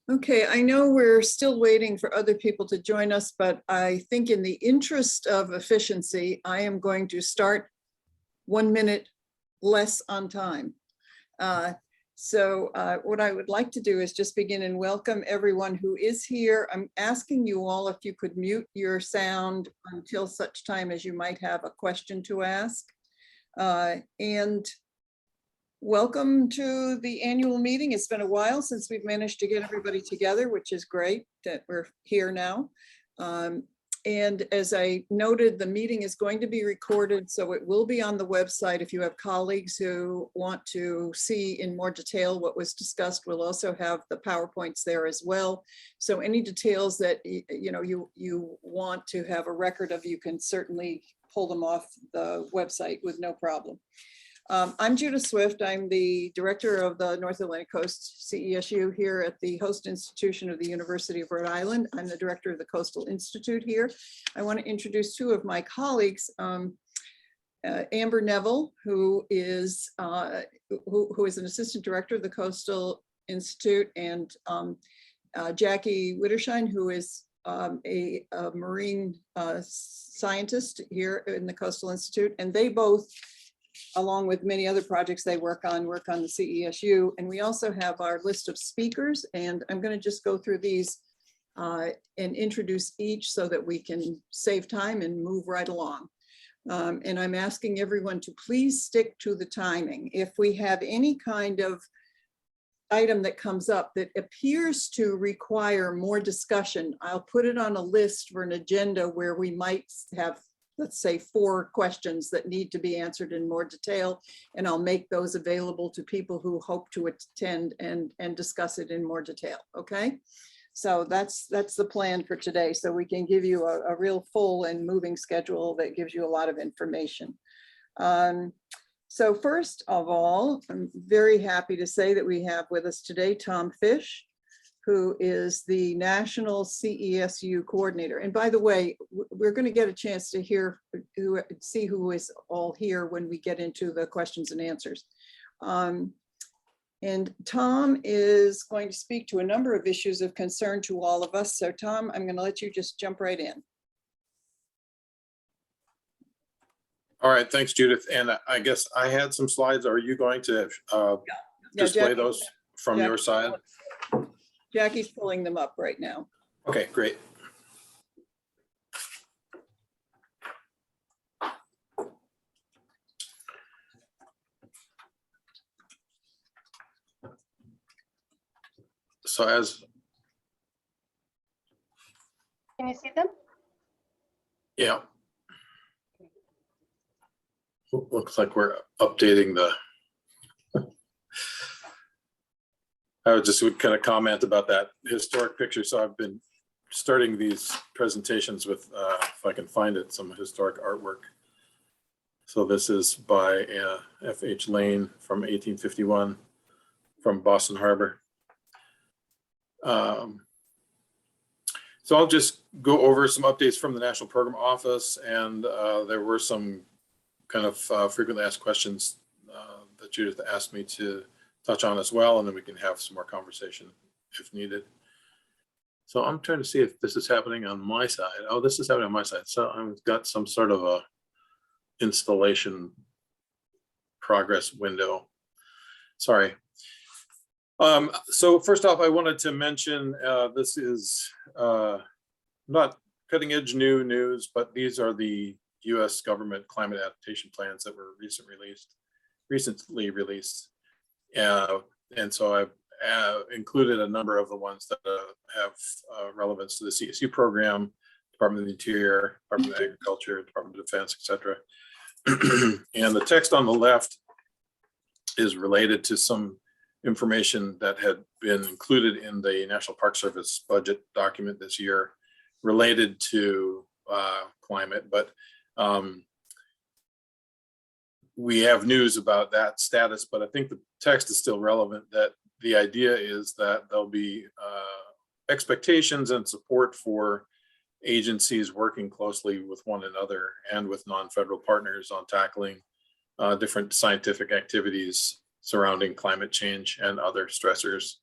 Okay, I know we're still waiting for other people to join us, but I think in the interest of efficiency, I am going to start 1 minute less on time. So what I would like to do is just begin and welcome everyone who is here. I'm asking you all if you could mute your sound until such time as you might have a question to ask. And welcome to the annual meeting. It's been a while since we've managed to get everybody together, which is great that we're here now. And as I noted, the meeting is going to be recorded, so it will be on the website. If you have colleagues who want to see in more detail what was discussed, we'll also have the PowerPoints there as well. So any details that you want to have a record of, you can certainly pull them off the website with no problem. I'm Judith Swift. I'm the director of the North Atlantic Coast CESU here at the host institution of the University of Rhode Island. I'm the director of the Coastal Institute here. I want to introduce two of my colleagues, Amber Neville, who is an assistant director of the Coastal Institute, and Jackie Witterschein, who is a marine scientist here in the Coastal Institute, and they both, along with many other projects they work on the CESU. And we also have our list of speakers, and I'm going to just go through these and introduce each so that we can save time and move right along. And I'm asking everyone to please stick to the timing. If we have any kind of item that comes up that appears to require more discussion, I'll put it on a list for an agenda where we might have, let's say, 4 questions that need to be answered in more detail, and I'll make those available to people who hope to attend and discuss it in more detail. Okay, so that's the plan for today, so we can give you a real full and moving schedule that gives you a lot of information. So first of all, I'm very happy to say that we have with us today Tom Fish, who is the National CESU Coordinator. And by the way, we're going to get a chance to see who is all here when we get into the questions and answers. And Tom is going to speak to a number of issues of concern to all of us. So Tom, I'm going to let you just jump right in. All right, thanks, Judith. And I guess I had some slides. Are you going to display those from your side? Jackie's pulling them up right now. Okay, great. So can you see them? Yeah. Looks like we're updating the. I would just kind of comment about that historic picture. So I've been starting these presentations with, if I can find it, some historic artwork. So this is by F.H. Lane from 1851 from Boston Harbor. So I'll just go over some updates from the National Program Office, and there were some kind of frequently asked questions that Judith asked me to touch on as well, and then we can have some more conversation if needed. So I'm trying to see if this is happening on my side. Oh, this is happening on my side. So I've got some sort of a installation progress window. Sorry. So first off, I wanted to mention this is not cutting edge new news, but these are the U.S. government climate adaptation plans that were recently released. And so I've included a number of the ones that have relevance to the CSU program, Department of the Interior, Department of Agriculture, Department of Defense, etc. And the text on the left is related to some information that had been included in the National Park Service budget document this year related to climate, but we have news about that status, but I think the text is still relevant, that the idea is that there'll be expectations and support for agencies working closely with one another and with non-federal partners on tackling different scientific activities surrounding climate change and other stressors.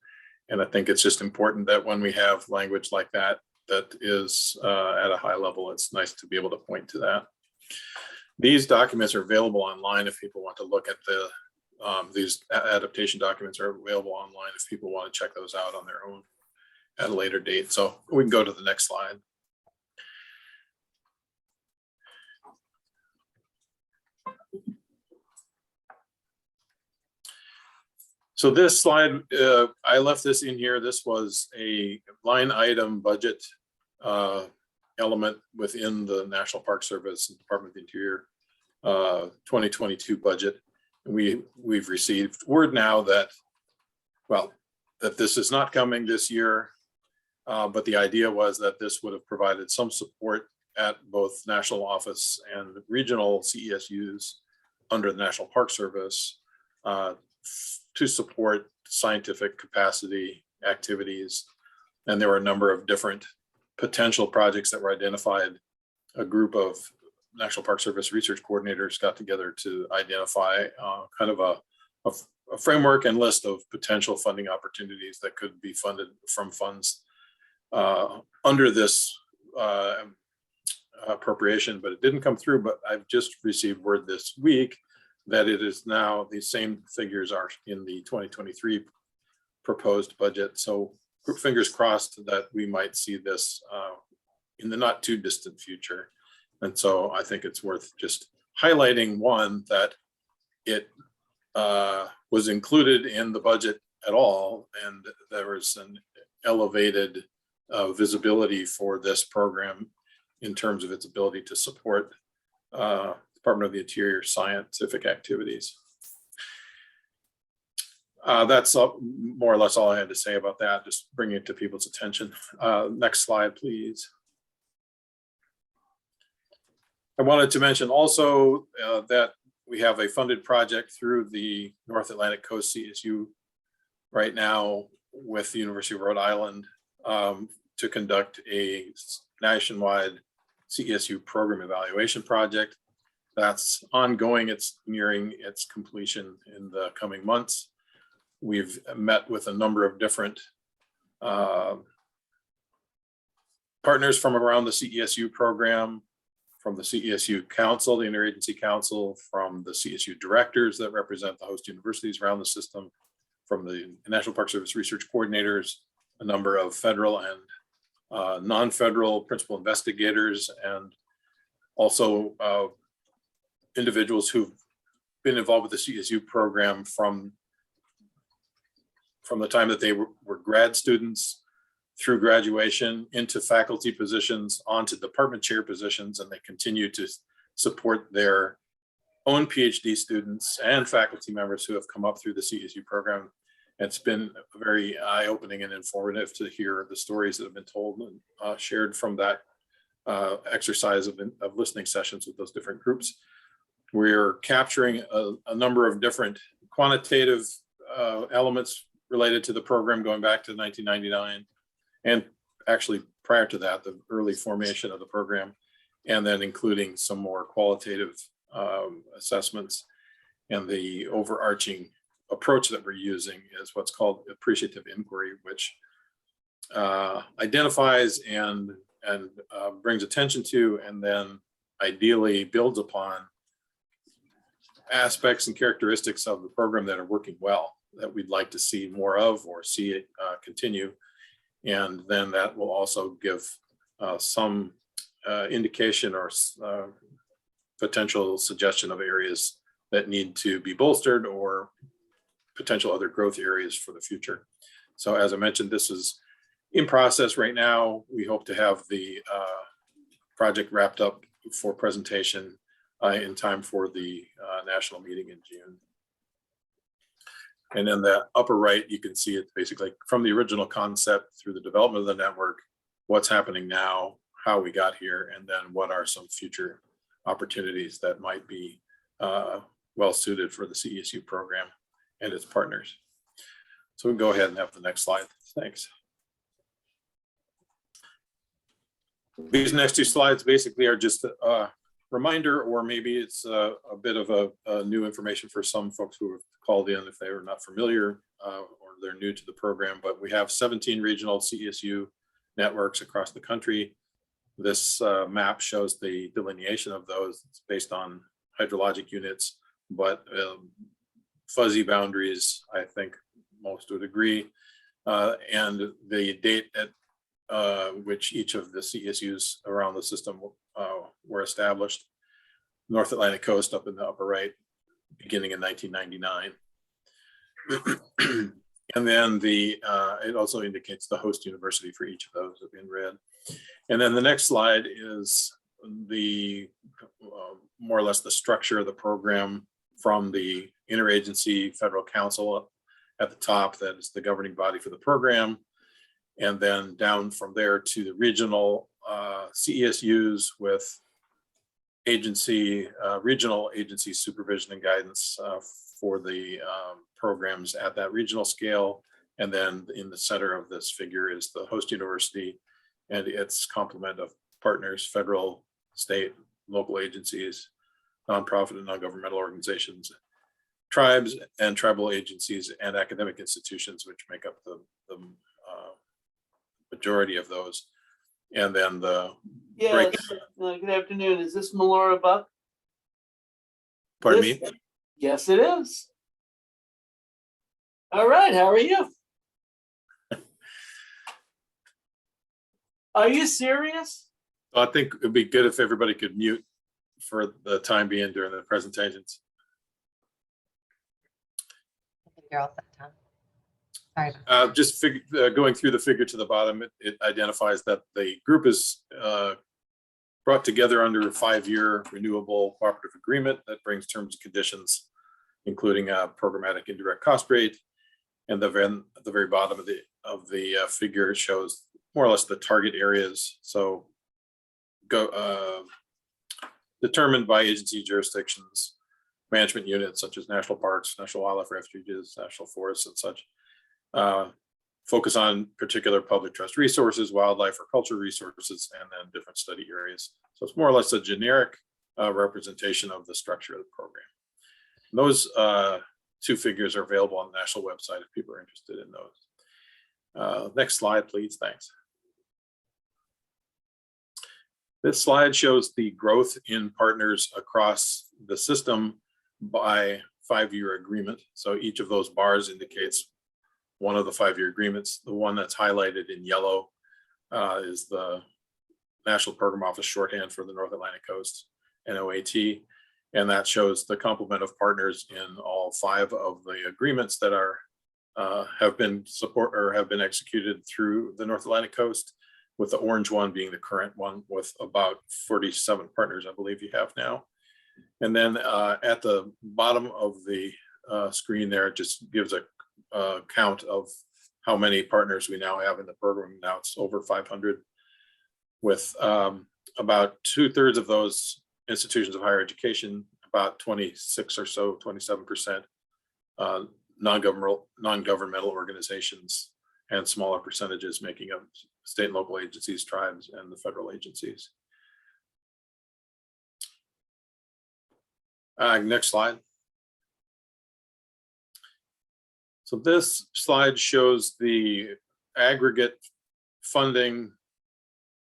And I think it's just important that when we have language like that, that is at a high level, it's nice to be able to point to that. These documents are available online if people want to look at the, these adaptation documents are available online if people want to check those out on their own at a later date. So we can go to the next slide. So this slide, I left this in here. This was a line item budget element within the National Park Service and Department of the Interior 2022 budget. We've received word now that, well, that this is not coming this year, but the idea was that this would have provided some support at both national office and regional CESUs under the National Park Service to support scientific capacity activities. And there were a number of different potential projects that were identified. A group of National Park Service research coordinators got together to identify kind of a framework and list of potential funding opportunities that could be funded from funds under this appropriation, but it didn't come through. But I've just received word this week that it is now, the same figures are in the 2023 proposed budget. So fingers crossed that we might see this in the not too distant future. And so I think it's worth just highlighting, one, that it was included in the budget at all, and there was an elevated visibility for this program in terms of its ability to support Department of the Interior scientific activities. That's more or less all I had to say about that, just bringing it to people's attention. Next slide, please. I wanted to mention also that we have a funded project through the North Atlantic Coast CSU right now with the University of Rhode Island to conduct a nationwide CESU program evaluation project. That's ongoing. It's nearing its completion in the coming months. We've met with a number of different partners from around the CESU program, from the CESU Council, the Interagency Council, from the CESU directors that represent the host universities around the system, from the National Park Service research coordinators, a number of federal and non-federal principal investigators, and also individuals who've been involved with the CESU program from the time that they were grad students through graduation into faculty positions, onto department chair positions, and they continue to support their own PhD students and faculty members who have come up through the CESU program. It's been very eye-opening and informative to hear the stories that have been told and shared from that exercise of listening sessions with those different groups. We're capturing a number of different quantitative elements related to the program going back to 1999, and actually prior to that, the early formation of the program, and then including some more qualitative assessments. And the overarching approach that we're using is what's called Appreciative Inquiry, which identifies and brings attention to, and then ideally builds upon aspects and characteristics of the program that are working well, that we'd like to see more of or see it continue. And then that will also give some indication or potential suggestion of areas that need to be bolstered or potential other growth areas for the future. So as I mentioned, this is in process right now. We hope to have the project wrapped up for presentation in time for the national meeting in June. And in the upper right, you can see it basically from the original concept through the development of the network, what's happening now, how we got here, and then what are some future opportunities that might be well suited for the CESU program and its partners. So we can go ahead and have the next slide. Thanks. These next two slides basically are just a reminder, or maybe it's a bit of a new information for some folks who have called in if they were not familiar or they're new to the program, but we have 17 regional CESU networks across the country. This map shows the delineation of those. It's based on hydrologic units, but fuzzy boundaries, I think most would agree. And the date at which each of the CESUs around the system were established. North Atlantic coast up in the upper right, beginning in 1999. And then it also indicates the host university for each of those in red. And then the next slide is the more or less the structure of the program from the interagency federal council at the top, that is the governing body for the program. And then down from there to the regional CESUs with regional agency supervision and guidance for the programs at that regional scale. And then in the center of this figure is the host university and its complement of partners, federal, state, local agencies, nonprofit and non-governmental organizations, tribes and tribal agencies, and academic institutions, which make up the majority of those. And then the Yes, good afternoon. Is this Melora Buck? pardon me? Yes, it is. All right, how are you? Are you serious? I think it'd be good if everybody could mute for the time being during the presentations. I think you're all set, Tom. Sorry. Just going through the figure to the bottom, it identifies that the group is brought together under a 5-year renewable cooperative agreement that brings terms and conditions, including a programmatic indirect cost rate. And at the very bottom of the figure shows more or less the target areas. So determined by agency jurisdictions, management units such as national parks, national wildlife refuges, national forests and such. Focus on particular public trust resources, wildlife or culture resources, and then different study areas. So it's more or less a generic representation of the structure of the program. And those two figures are available on the national website if people are interested in those. Next slide, please. Thanks. This slide shows the growth in partners across the system by 5-year agreement. So each of those bars indicates one of the 5-year agreements. The one that's highlighted in yellow is the National Program Office shorthand for the North Atlantic Coast, NOAT. And that shows the complement of partners in all 5 of the agreements that have been executed through the North Atlantic Coast, with the orange one being the current one with about 47 partners, I believe you have now. And then at the bottom of the screen there, it just gives a count of how many partners we now have in the program. Now it's over 500, with about 2/3 of those institutions of higher education, about 26 or so, 27% non-governmental organizations, and smaller percentages making up state and local agencies, tribes, and the federal agencies. Next slide. So this slide shows the aggregate funding.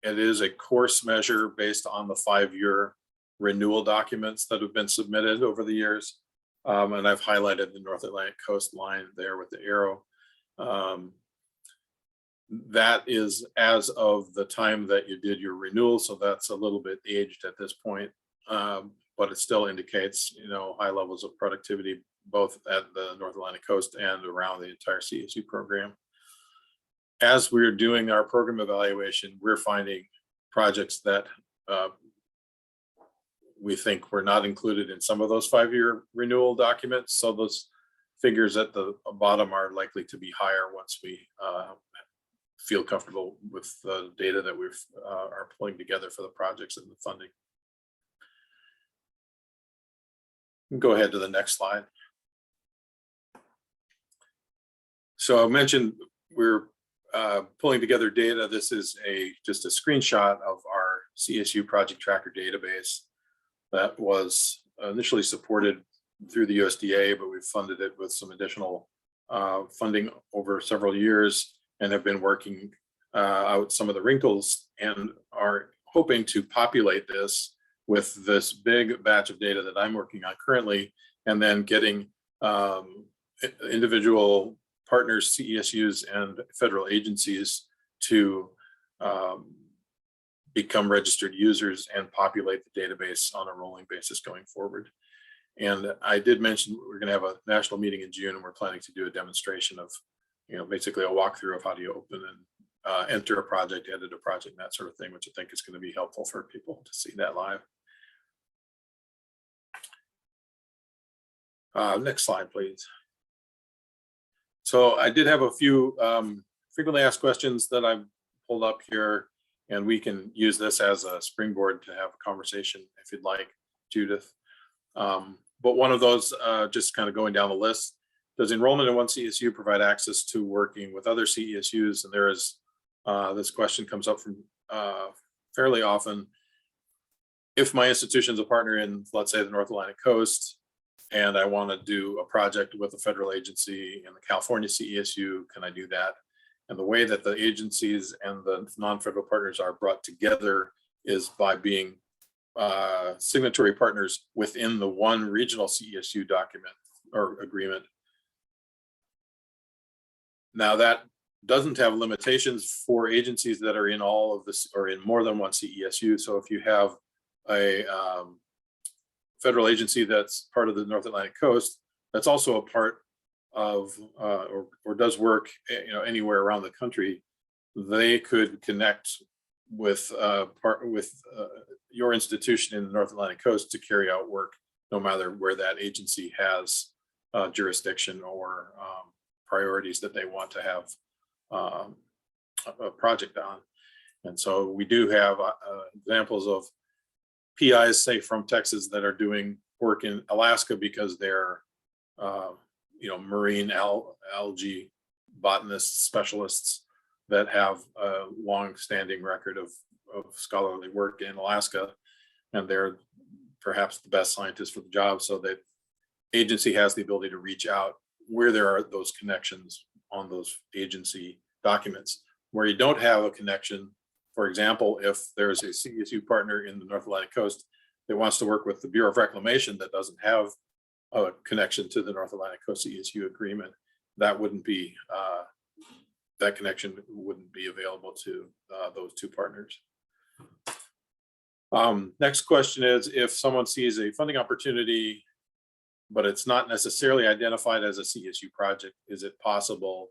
It is a course measure based on the 5-year renewal documents that have been submitted over the years. And I've highlighted the North Atlantic Coast line there with the arrow. That is as of the time that you did your renewal. So that's a little bit aged at this point, but it still indicates, high levels of productivity, both at the North Atlantic Coast and around the entire CSU program. As we're doing our program evaluation, we're finding projects that we think were not included in some of those 5-year renewal documents. So those figures at the bottom are likely to be higher once we feel comfortable with the data that we are pulling together for the projects and the funding. Go ahead to the next slide. So I mentioned we're pulling together data. This is just a screenshot of our CSU project tracker database that was initially supported through the USDA, but we've funded it with some additional funding over several years and have been working out some of the wrinkles and are hoping to populate this with this big batch of data that I'm working on currently, and then getting individual partners, CESUs and federal agencies to become registered users and populate the database on a rolling basis going forward. And I did mention we're going to have a national meeting in June, and we're planning to do a demonstration of, basically a walkthrough of how do you open and enter a project, edit a project, and that sort of thing, which I think is going to be helpful for people to see that live. Next slide, please. So I did have a few frequently asked questions that I've pulled up here, and we can use this as a springboard to have a conversation if you'd like, Judith. But one of those, just kind of going down the list, does enrollment in one CESU provide access to working with other CESUs? And there is, this question comes up from fairly often. If my institution is a partner in, let's say, the North Atlantic Coast, and I want to do a project with a federal agency in the California CESU, can I do that? And the way that the agencies and the non-federal partners are brought together is by being signatory partners within the one regional CESU document or agreement. Now that doesn't have limitations for agencies that are in all of this or in more than one CESU. So if you have a federal agency that's part of the North Atlantic Coast, that's also a part of or does work anywhere around the country, they could connect with your institution in the North Atlantic Coast to carry out work, no matter where that agency has jurisdiction or priorities that they want to have a project on. And so we do have examples of PIs, say from Texas, that are doing work in Alaska because they're marine algae botanists, specialists that have a long-standing record of scholarly work in Alaska, and they're perhaps the best scientists for the job. So that agency has the ability to reach out where there are those connections on those agency documents. Where you don't have a connection, for example, if there's a CESU partner in the North Atlantic Coast that wants to work with the Bureau of Reclamation that doesn't have a connection to the North Atlantic Coast CESU agreement, that wouldn't be, that connection wouldn't be available to those two partners. Next question is, if someone sees a funding opportunity, but it's not necessarily identified as a CESU project, is it possible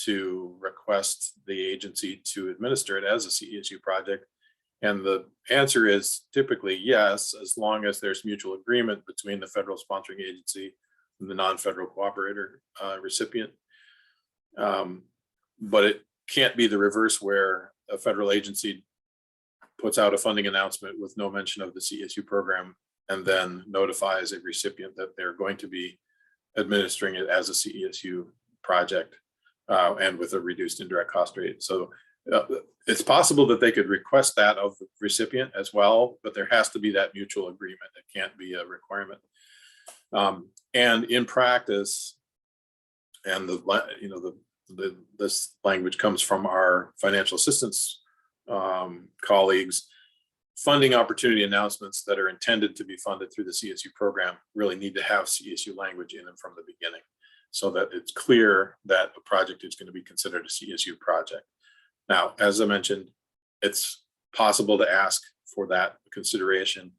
to request the agency to administer it as a CESU project? And the answer is typically yes, as long as there's mutual agreement between the federal sponsoring agency and the non-federal cooperator recipient. But it can't be the reverse, where a federal agency puts out a funding announcement with no mention of the CESU program and then notifies a recipient that they're going to be administering it as a CESU project and with a reduced indirect cost rate. So it's possible that they could request that of the recipient as well, but there has to be that mutual agreement. It can't be a requirement. And in practice, and this language comes from our financial assistance colleagues, funding opportunity announcements that are intended to be funded through the CESU program really need to have CESU language in them from the beginning, so that it's clear that a project is going to be considered a CESU project. Now, as I mentioned, it's possible to ask for that consideration,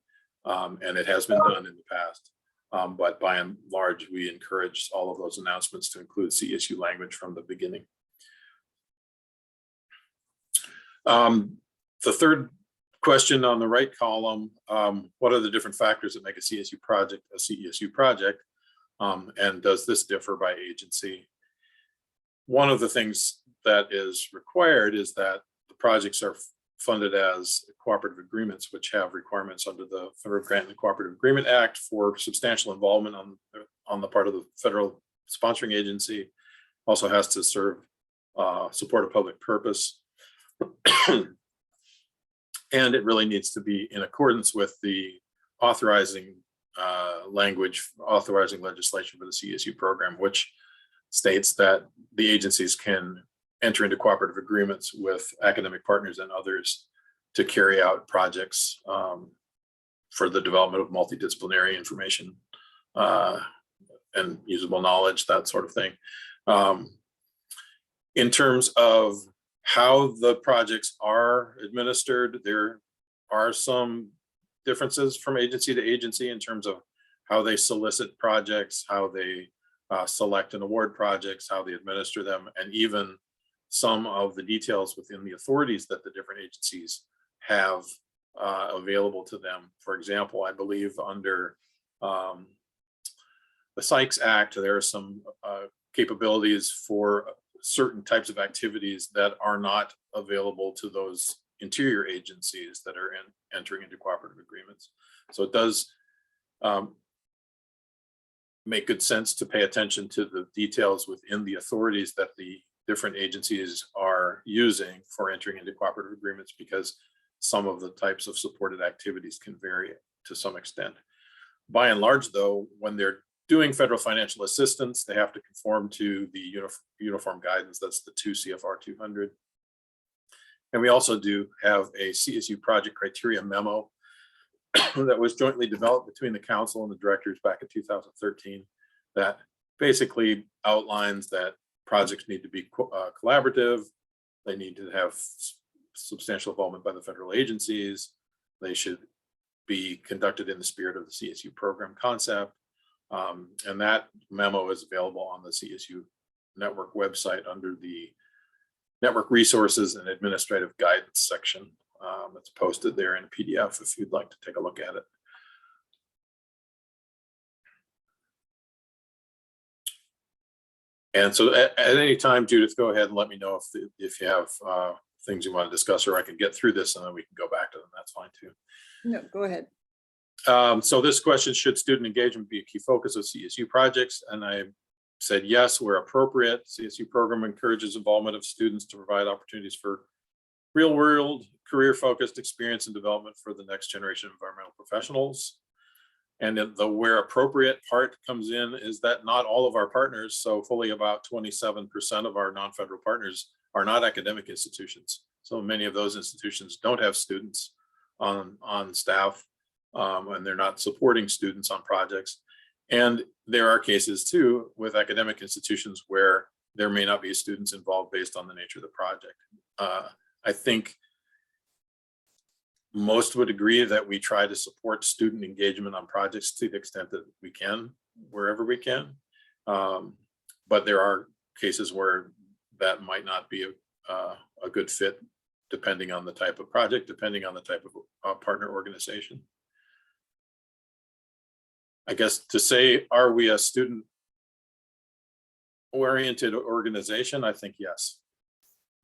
and it has been done in the past. But by and large, we encourage all of those announcements to include CESU language from the beginning. The third question on the right column, what are the different factors that make a CESU project a CESU project? And does this differ by agency? One of the things that is required is that the projects are funded as cooperative agreements, which have requirements under the Federal Grant and Cooperative Agreement Act for substantial involvement on the part of the federal sponsoring agency. Also has to support a public purpose. And it really needs to be in accordance with the authorizing language, authorizing legislation for the CESU program, which states that the agencies can enter into cooperative agreements with academic partners and others to carry out projects for the development of multidisciplinary information and usable knowledge, that sort of thing. In terms of how the projects are administered, there are some differences from agency to agency in terms of how they solicit projects, how they select and award projects, how they administer them, and even some of the details within the authorities that the different agencies have available to them. For example, I believe under the Sykes Act, there are some capabilities for certain types of activities that are not available to those interior agencies that are entering into cooperative agreements. So it does make good sense to pay attention to the details within the authorities that the different agencies are using for entering into cooperative agreements, because some of the types of supported activities can vary to some extent. By and large, though, when they're doing federal financial assistance, they have to conform to the uniform guidance. That's the 2 CFR 200. And we also do have a CSU project criteria memo that was jointly developed between the council and the directors back in 2013 that basically outlines that projects need to be collaborative. They need to have substantial involvement by the federal agencies. They should be conducted in the spirit of the CSU program concept. And that memo is available on the CSU Network website under the Network Resources and Administrative Guidance section. It's posted there in a PDF if you'd like to take a look at it. And so at any time, Judith, go ahead and let me know if you have things you want to discuss, or I can get through this and then we can go back to them. That's fine too. No, go ahead. So this question, should student engagement be a key focus of CSU projects? And I said, yes, where appropriate. CSU program encourages involvement of students to provide opportunities for real world, career focused experience and development for the next generation of environmental professionals. And the where appropriate part comes in is that not all of our partners, so fully about 27% of our non-federal partners are not academic institutions. So many of those institutions don't have students on staff, and they're not supporting students on projects. And there are cases too with academic institutions where there may not be students involved based on the nature of the project. I think most would agree that we try to support student engagement on projects to the extent that we can, wherever we can. But there are cases where that might not be a good fit, depending on the type of project, depending on the type of partner organization. I guess to say, are we a student-oriented organization? I think yes.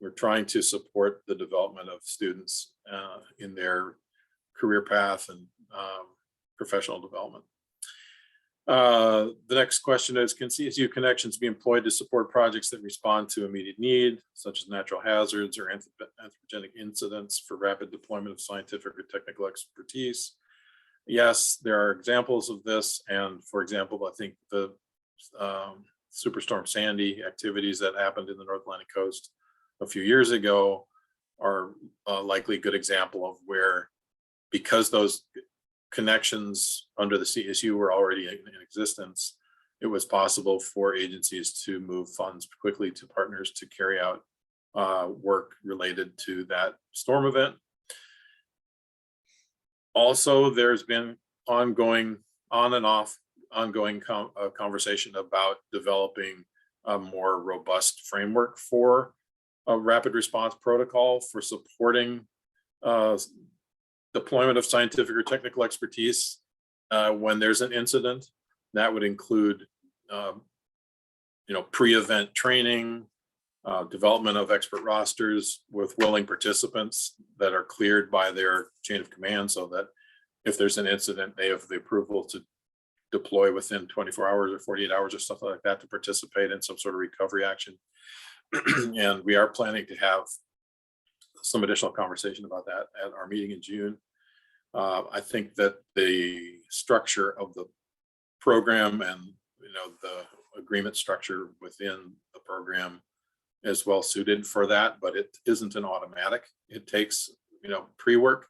We're trying to support the development of students in their career path and professional development. The next question is, can CSU connections be employed to support projects that respond to immediate need, such as natural hazards or anthropogenic incidents for rapid deployment of scientific or technical expertise? Yes, there are examples of this. And for example, I think the Superstorm Sandy activities that happened in the North Atlantic coast a few years ago are a likely good example of where, because those connections under the CSU were already in existence, it was possible for agencies to move funds quickly to partners to carry out work related to that storm event. Also, there's been ongoing conversation about developing a more robust framework for a rapid response protocol for supporting deployment of scientific or technical expertise when there's an incident. That would include, pre-event training, development of expert rosters with willing participants that are cleared by their chain of command, so that if there's an incident, they have the approval to deploy within 24 hours or 48 hours or stuff like that to participate in some sort of recovery action. And we are planning to have some additional conversation about that at our meeting in June. I think that the structure of the program and the agreement structure within the program is well suited for that, but it isn't an automatic. It takes, pre-work.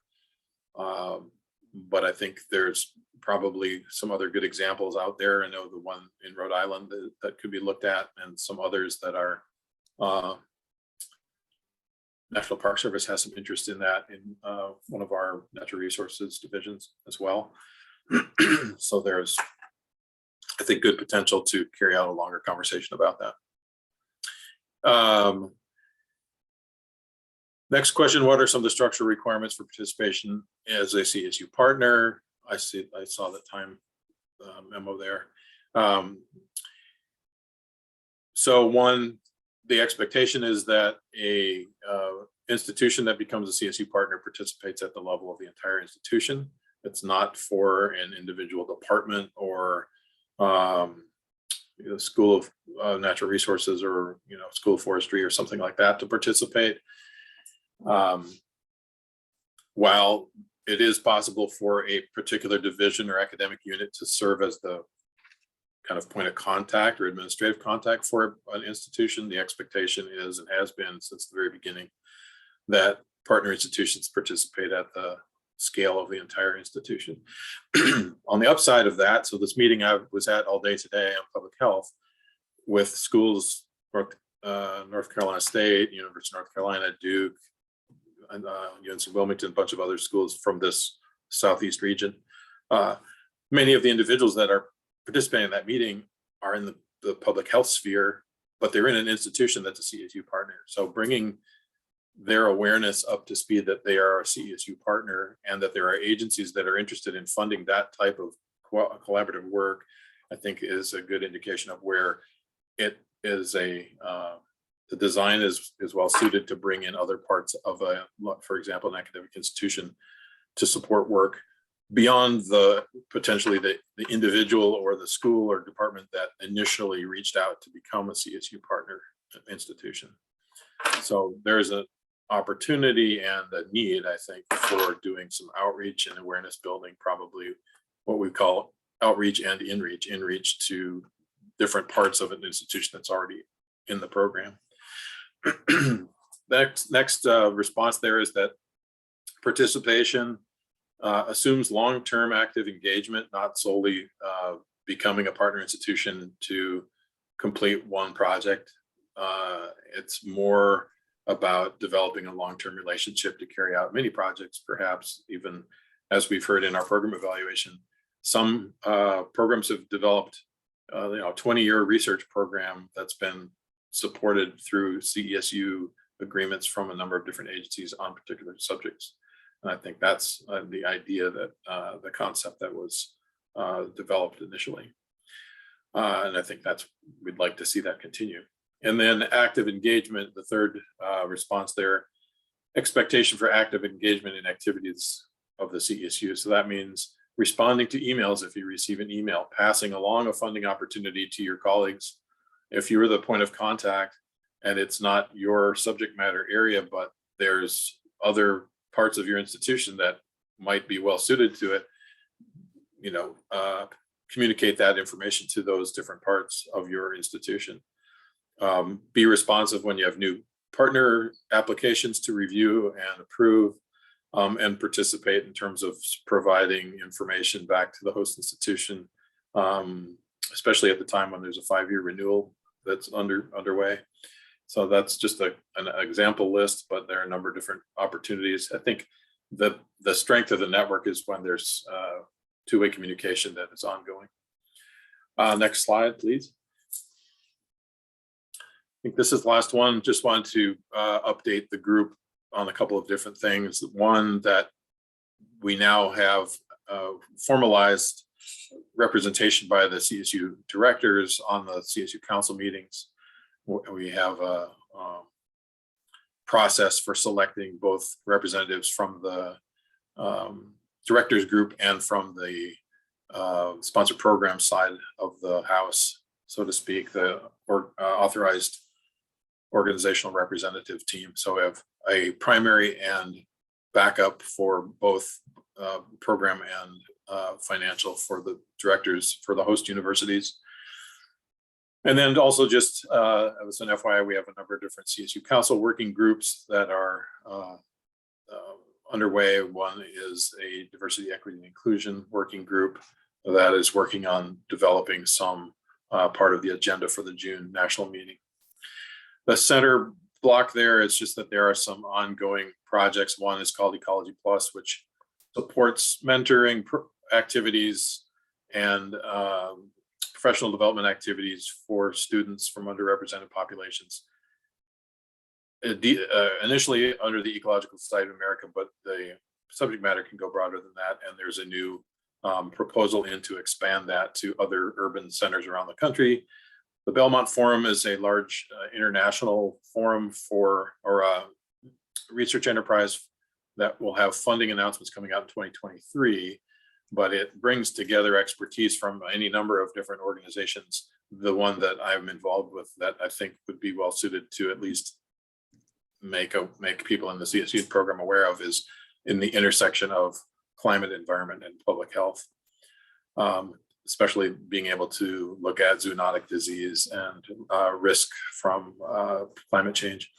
But I think there's probably some other good examples out there. I know the one in Rhode Island that could be looked at, and some others that are National Park Service has some interest in that in one of our natural resources divisions as well. So there's, I think, good potential to carry out a longer conversation about that. Next question, what are some of the structural requirements for participation as a CSU partner? I saw the time memo there. So one, the expectation is that a institution that becomes a CSU partner participates at the level of the entire institution. It's not for an individual department or School of Natural Resources or School of Forestry or something like that to participate. While it is possible for a particular division or academic unit to serve as the kind of point of contact or administrative contact for an institution, the expectation is and has been since the very beginning that partner institutions participate at the scale of the entire institution. On the upside of that, so this meeting I was at all day today on public health with schools, North Carolina State, University of North Carolina, Duke, and UNC Wilmington, a bunch of other schools from this Southeast region. Many of the individuals that are participating in that meeting are in the public health sphere, but they're in an institution that's a CSU partner. So bringing their awareness up to speed that they are a CSU partner and that there are agencies that are interested in funding that type of collaborative work, I think is a good indication of where it is the design is well suited to bring in other parts of for example, an academic institution to support work beyond potentially the individual or the school or department that initially reached out to become a CSU partner institution. So there's an opportunity and a need, I think, for doing some outreach and awareness building, probably what we call outreach and inreach to different parts of an institution that's already in the program. Next response there is that participation assumes long-term active engagement, not solely becoming a partner institution to complete one project. It's more about developing a long-term relationship to carry out many projects, perhaps even as we've heard in our program evaluation. Some programs have developed a 20-year research program that's been supported through CESU agreements from a number of different agencies on particular subjects. And I think that's the idea that the concept that was developed initially. And I think we'd like to see that continue. And then active engagement, the third response there, expectation for active engagement in activities of the CESU. So that means responding to emails if you receive an email, passing along a funding opportunity to your colleagues. If you're the point of contact and it's not your subject matter area, but there's other parts of your institution that might be well suited to it, communicate that information to those different parts of your institution. Be responsive when you have new partner applications to review and approve, and participate in terms of providing information back to the host institution, especially at the time when there's a 5-year renewal that's underway. So that's just an example list, but there are a number of different opportunities. I think the strength of the network is when there's two-way communication that is ongoing. Next slide, please. I think this is the last one. Just wanted to update the group on a couple of different things. One, that we now have formalized representation by the CSU directors on the CSU council meetings. We have a process for selecting both representatives from the directors group and from the sponsor program side of the house, so to speak, the authorized organizational representative team. So we have a primary and backup for both program and financial for the directors for the host universities. And then also just as an FYI, we have a number of different CSU Council working groups that are underway. One is a diversity, equity, and inclusion working group that is working on developing some part of the agenda for the June national meeting. The center block there is just that there are some ongoing projects. One is called Ecology Plus, which supports mentoring activities and professional development activities for students from underrepresented populations. Initially under the Ecological Society of America, but the subject matter can go broader than that. And there's a new proposal in to expand that to other urban centers around the country. The Belmont Forum is a large international forum for, or a research enterprise that will have funding announcements coming out in 2023, but it brings together expertise from any number of different organizations. The one that I'm involved with that I think would be well suited to at least make people in the CSU program aware of is in the intersection of climate, environment, and public health, especially being able to look at zoonotic disease and risk from climate change.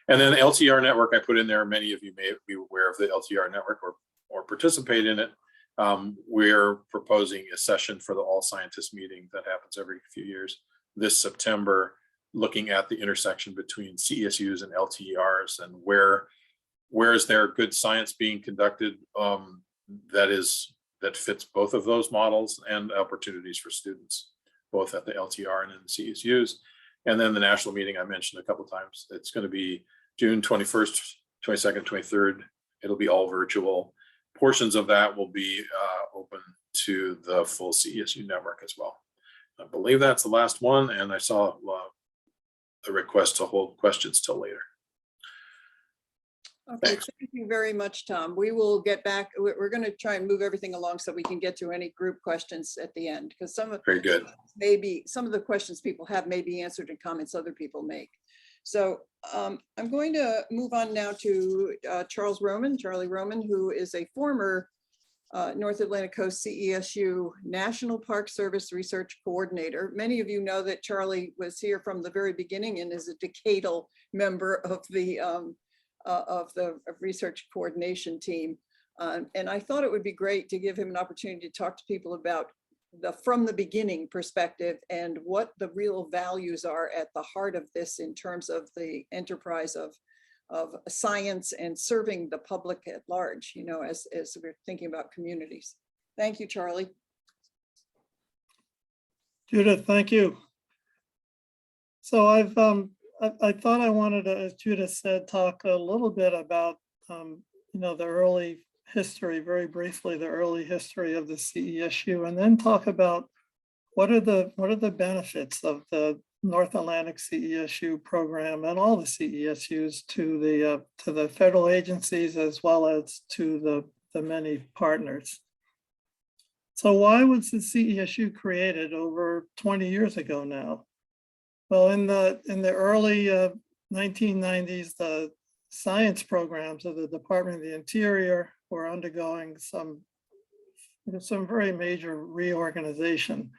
And then the LTR network I put in there, many of you may be aware of the LTR network or participate in it. We're proposing a session for the All Scientists meeting that happens every few years this September, looking at the intersection between CESUs and LTRs and where is there good science being conducted that fits both of those models and opportunities for students, both at the LTR and in the CESUs. And then the national meeting I mentioned a couple of times. It's going to be June 21st, 22nd, 23rd. It'll be all virtual. Portions of that will be open to the full CESU network as well. I believe that's the last one, and I saw a request to hold questions till later. Okay, Thanks. thank you very much, Tom. We will get back. We're going to try and move everything along so we can get to any group questions at the end, because Very good. maybe some of the questions people have may be answered in comments other people make. So I'm going to move on now to Charlie Roman, who is a former North Atlantic Coast CESU National Park Service Research Coordinator. Many of you know that Charlie was here from the very beginning and is a decadal member of the research coordination team. And I thought it would be great to give him an opportunity to talk to people about the from the beginning perspective and what the real values are at the heart of this in terms of the enterprise of science and serving the public at large, you know, as we're thinking about communities. Thank you, Charlie. Judith, thank you. So I thought I wanted to, as Judith said, talk a little bit about, you know, the early history, very briefly, the early history of the CESU, and then talk about what are the benefits of the North Atlantic CESU program and all the CESUs to the federal agencies as well as to the many partners. So why was the CESU created over 20 years ago now? Well, in the early 1990s, the science programs of the Department of the Interior were undergoing some very major reorganization.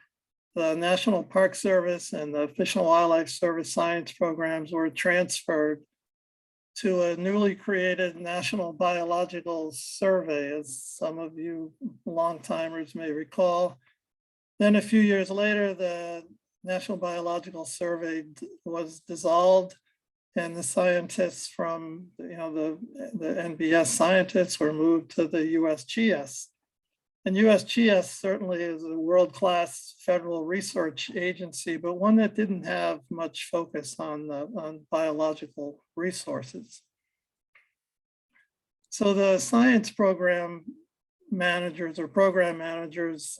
The National Park Service and the Fish and Wildlife Service science programs were transferred to a newly created National Biological Survey, as some of you long-timers may recall. Then a few years later, the National Biological Survey was dissolved, and the scientists from, you know, the NBS scientists were moved to the USGS. And USGS certainly is a world-class federal research agency, but one that didn't have much focus on biological resources. So the science program managers or program managers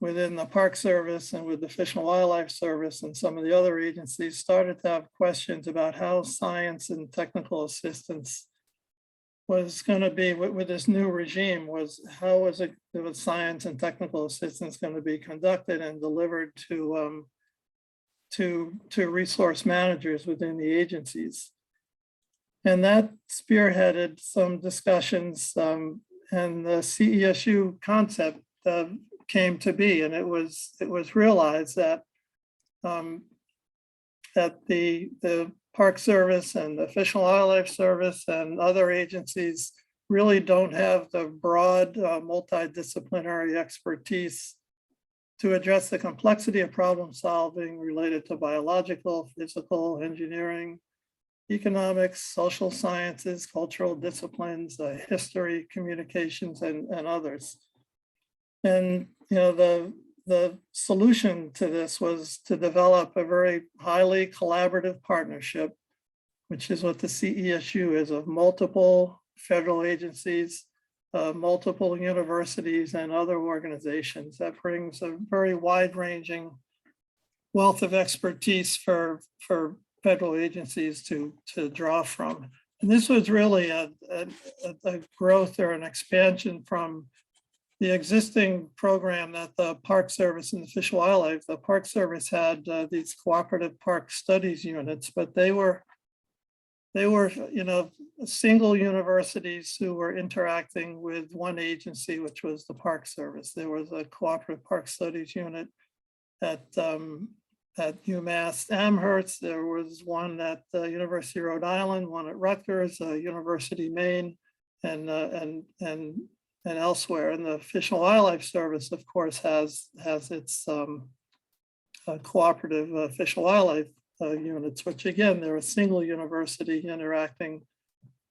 within the Park Service and with the Fish and Wildlife Service and some of the other agencies started to have questions about how science and technical assistance was going to be with this new regime, how was science and technical assistance going to be conducted and delivered to resource managers within the agencies. And that spearheaded some discussions, and the CESU concept came to be, and it was realized that that the Park Service and the Fish and Wildlife Service and other agencies really don't have the broad multidisciplinary expertise to address the complexity of problem solving related to biological, physical, engineering, economics, social sciences, cultural disciplines, history, communications, and others. And the solution to this was to develop a very highly collaborative partnership, which is what the CESU is, of multiple federal agencies, multiple universities and other organizations. That brings a very wide-ranging wealth of expertise for federal agencies to draw from. And this was really a growth or an expansion from the existing program that the Park Service and the Fish and Wildlife. The Park Service had these cooperative park studies units, but they were single universities who were interacting with one agency, which was the Park Service. There was a cooperative park studies unit at UMass Amherst. There was one at the University of Rhode Island, one at Rutgers, University of Maine, and elsewhere. And the Fish and Wildlife Service, of course, has its cooperative fish and wildlife units, which again, they're a single university interacting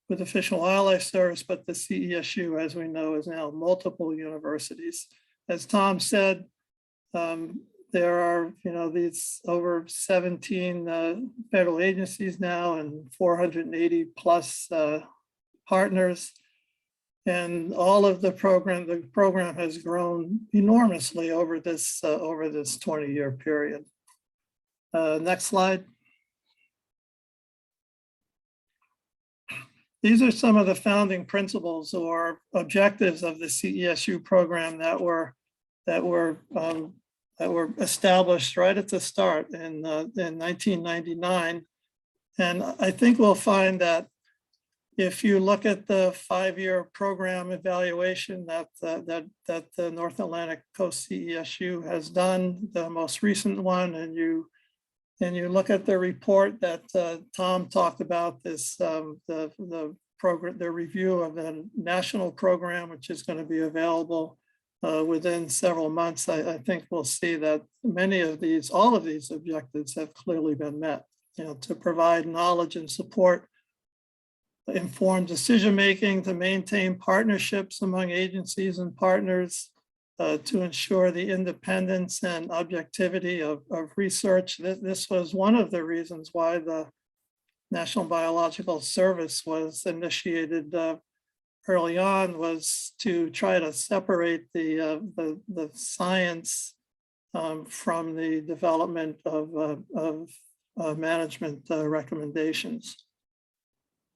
with the Fish and Wildlife Service, but the CESU, as we know, is now multiple universities. As Tom said, there are these over 17 federal agencies now and 480 plus partners. And all of the program has grown enormously over this 20-year period. Next slide. These are some of the founding principles or objectives of the CESU program that were established right at the start in 1999. And I think we'll find that if you look at the 5-year program evaluation that the North Atlantic Coast CESU has done, the most recent one, and you look at the report that Tom talked about, this the program, the review of the national program, which is going to be available within several months, I think we'll see that all of these objectives have clearly been met. To provide knowledge and support, informed decision-making, to maintain partnerships among agencies and partners, to ensure the independence and objectivity of research. This was one of the reasons why the National Biological Service was initiated early on, was to try to separate the science from the development of management recommendations.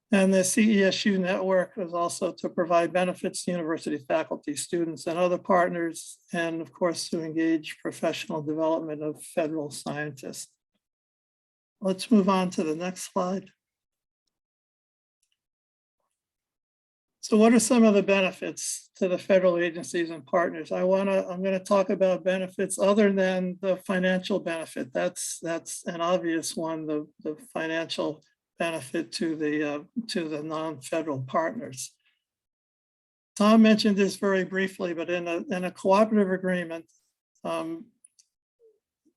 And the CESU Network was also to provide benefits to university faculty, students, and other partners, and of course, to engage professional development of federal scientists. Let's move on to the next slide. So what are some of the benefits to the federal agencies and partners? I'm going to talk about benefits other than the financial benefit. That's an obvious one, the financial benefit to the non-federal partners. Tom mentioned this very briefly, but in a cooperative agreement,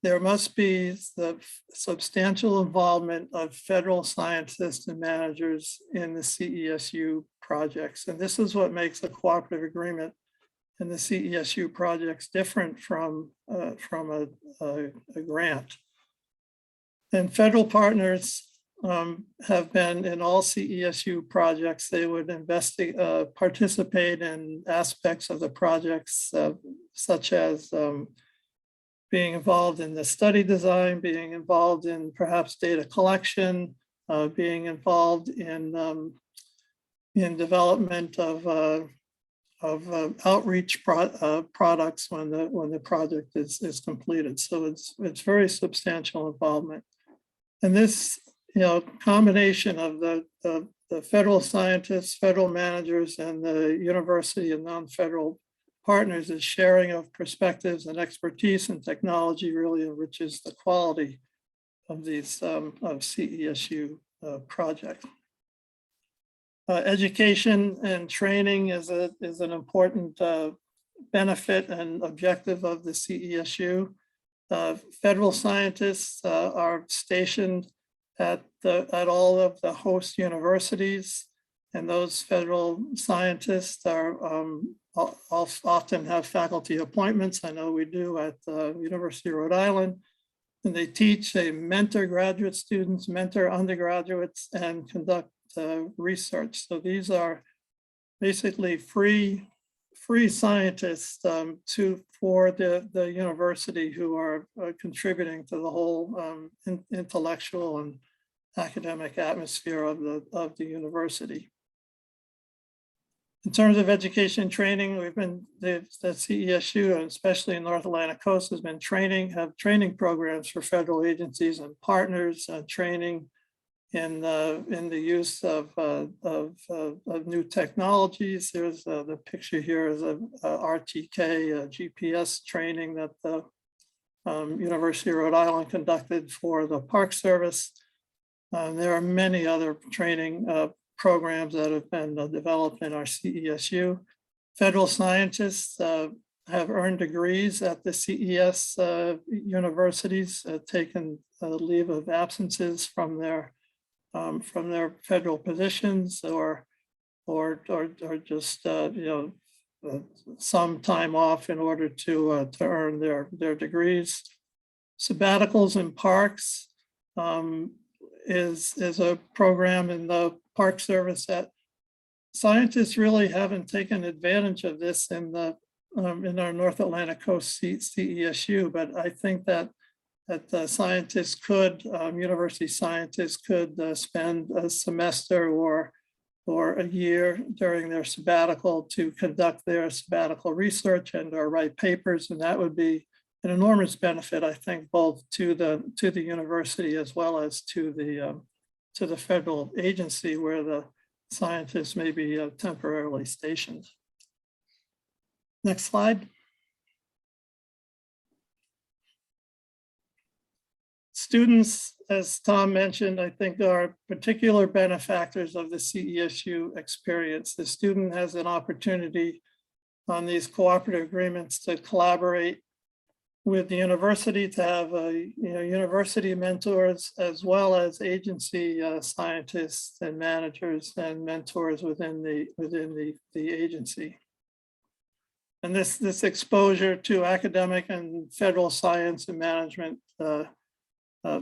there must be the substantial involvement of federal scientists and managers in the CESU projects. And this is what makes a cooperative agreement in the CESU projects different from a grant. And federal partners have been in all CESU projects. They would participate in aspects of the projects, such as being involved in the study design, being involved in perhaps data collection, being involved in development of outreach products when the project is completed. So it's very substantial involvement. And this combination of the federal scientists, federal managers, and the university and non-federal partners is sharing of perspectives and expertise, and technology really enriches the quality of these of CESU projects. Education and training is an important benefit and objective of the CESU. Federal scientists are stationed at all of the host universities, and those federal scientists are often have faculty appointments. I know we do at the University of Rhode Island, and they teach, they mentor graduate students, mentor undergraduates, and conduct research. So these are basically free scientists for the university who are contributing to the whole intellectual and academic atmosphere of the university. In terms of education training, we've been, the CESU, and especially in North Atlantic Coast, has been have training programs for federal agencies and partners, training in the use of new technologies. There's the picture here is a RTK GPS training that the University of Rhode Island conducted for the Park Service. There are many other training programs that have been developed in our CESU. Federal scientists have earned degrees at the CES universities, taken leave of absences from their federal positions, or just some time off in order to earn their degrees. Sabbaticals in parks is a program in the Park Service that scientists really haven't taken advantage of this in our North Atlantic Coast CESU, but I think that scientists could, university scientists could spend a semester or a year during their sabbatical to conduct their sabbatical research and or write papers, and that would be an enormous benefit, I think, both to the university as well as to the federal agency where the scientists may be temporarily stationed. Next slide. Students, as Tom mentioned, I think are particular benefactors of the CESU experience. The student has an opportunity on these cooperative agreements to collaborate with the university, to have university mentors as well as agency scientists and managers and mentors within the agency. And this exposure to academic and federal science and management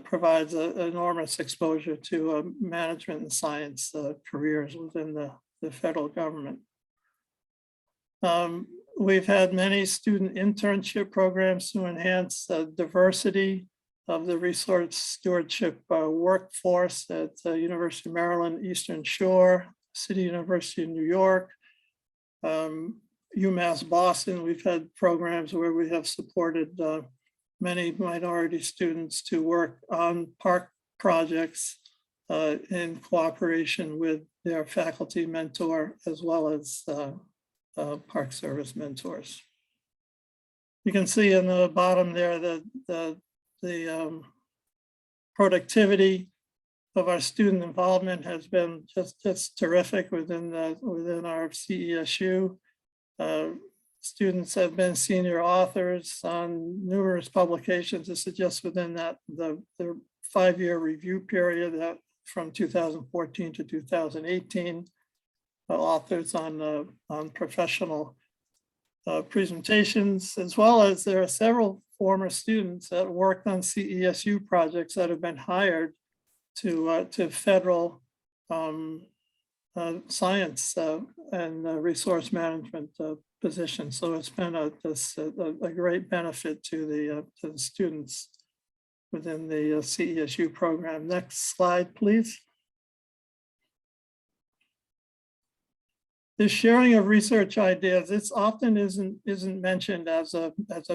provides an enormous exposure to management and science careers within the federal government. We've had many student internship programs to enhance diversity of the resource stewardship workforce at the University of Maryland, Eastern Shore, City University of New York, UMass Boston. We've had programs where we have supported many minority students to work on park projects in cooperation with their faculty mentor as well as Park Service mentors. You can see in the bottom there the productivity of our student involvement has been just terrific within our CESU. Students have been senior authors on numerous publications. This is just within the 5-year review period that from 2014 to 2018. Authors on professional presentations, as well as there are several former students that worked on CESU projects that have been hired to federal science and resource management positions. So it's been a great benefit to the students within the CESU program. Next slide, please. The sharing of research ideas, it's often isn't mentioned as a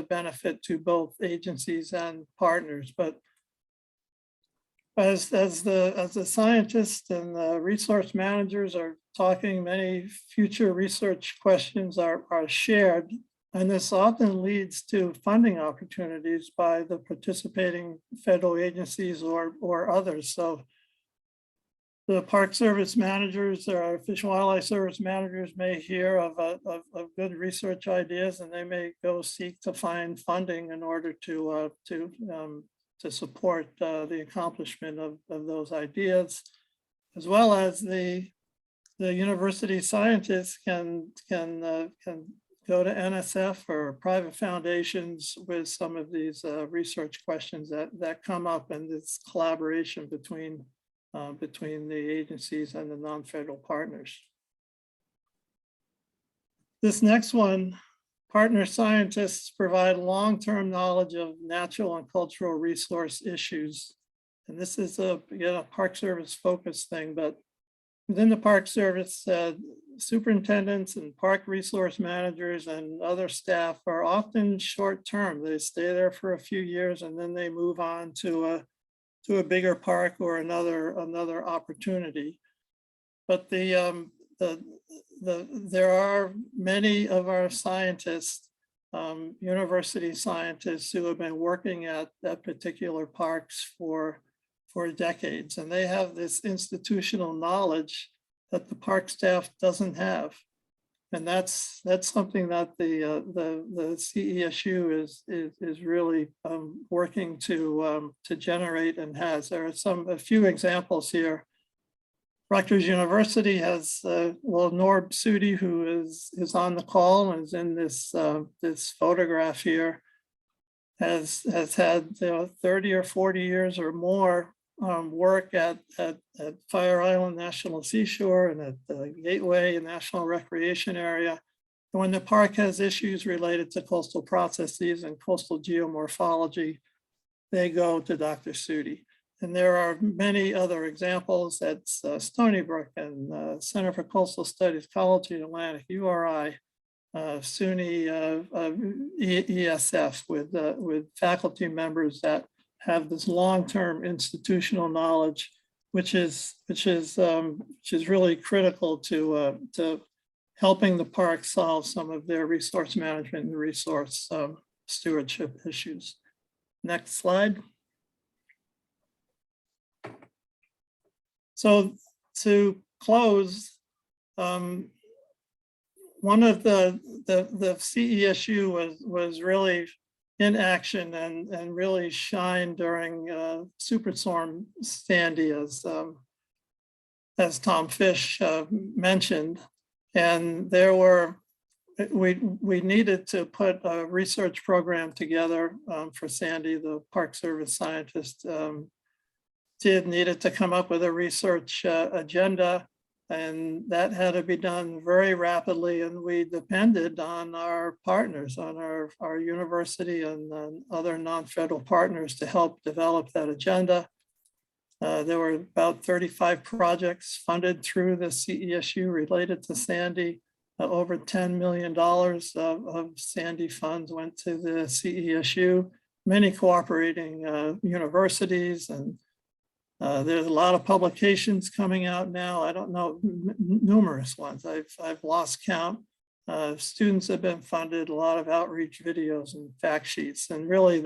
benefit to both agencies and partners, but as the scientists and the resource managers are talking, many future research questions are shared And this often leads to funding opportunities by the participating federal agencies or others. So the Park Service managers or Fish and Wildlife Service managers may hear of good research ideas, and they may go seek to find funding in order to support the accomplishment of those ideas, as well as the university scientists can go to NSF or private foundations with some of these research questions that come up, and this collaboration between the agencies and the non-federal partners. This next one, partner scientists provide long-term knowledge of natural and cultural resource issues. And this is again, a Park Service focused thing, but within the Park Service, superintendents and park resource managers and other staff are often short-term. They stay there for a few years and then they move on to a bigger park or another opportunity. But there are many of our scientists, university scientists, who have been working at particular parks for decades, and they have this institutional knowledge that the park staff doesn't have. And that's something that the CESU is really working to generate and has. There are a few examples here. Rutgers University has Norb Sudi, who is on the call and is in this photograph here, has had 30 or 40 years or more work at Fire Island National Seashore and at the Gateway National Recreation Area. And when the park has issues related to coastal processes and coastal geomorphology, they go to Dr. Sudi. And there are many other examples at Stony Brook and Center for Coastal Studies, College of the Atlantic, URI, SUNY ESF with faculty members that have this long-term institutional knowledge, which is really critical to helping the park solve some of their resource management and resource stewardship issues. Next slide. So to close, one of the CESU was really in action and really shined during Superstorm Sandy, as Tom Fish mentioned. And we needed to put a research program together for Sandy. The Park Service scientist needed to come up with a research agenda, and that had to be done very rapidly. And we depended on our partners, on our university and other non-federal partners to help develop that agenda. There were about 35 projects funded through the CESU related to Sandy. Over $10 million of Sandy funds went to the CESU, many cooperating universities, and there's a lot of publications coming out now. I don't know, numerous ones. I've lost count. Students have been funded, a lot of outreach videos and fact sheets. And really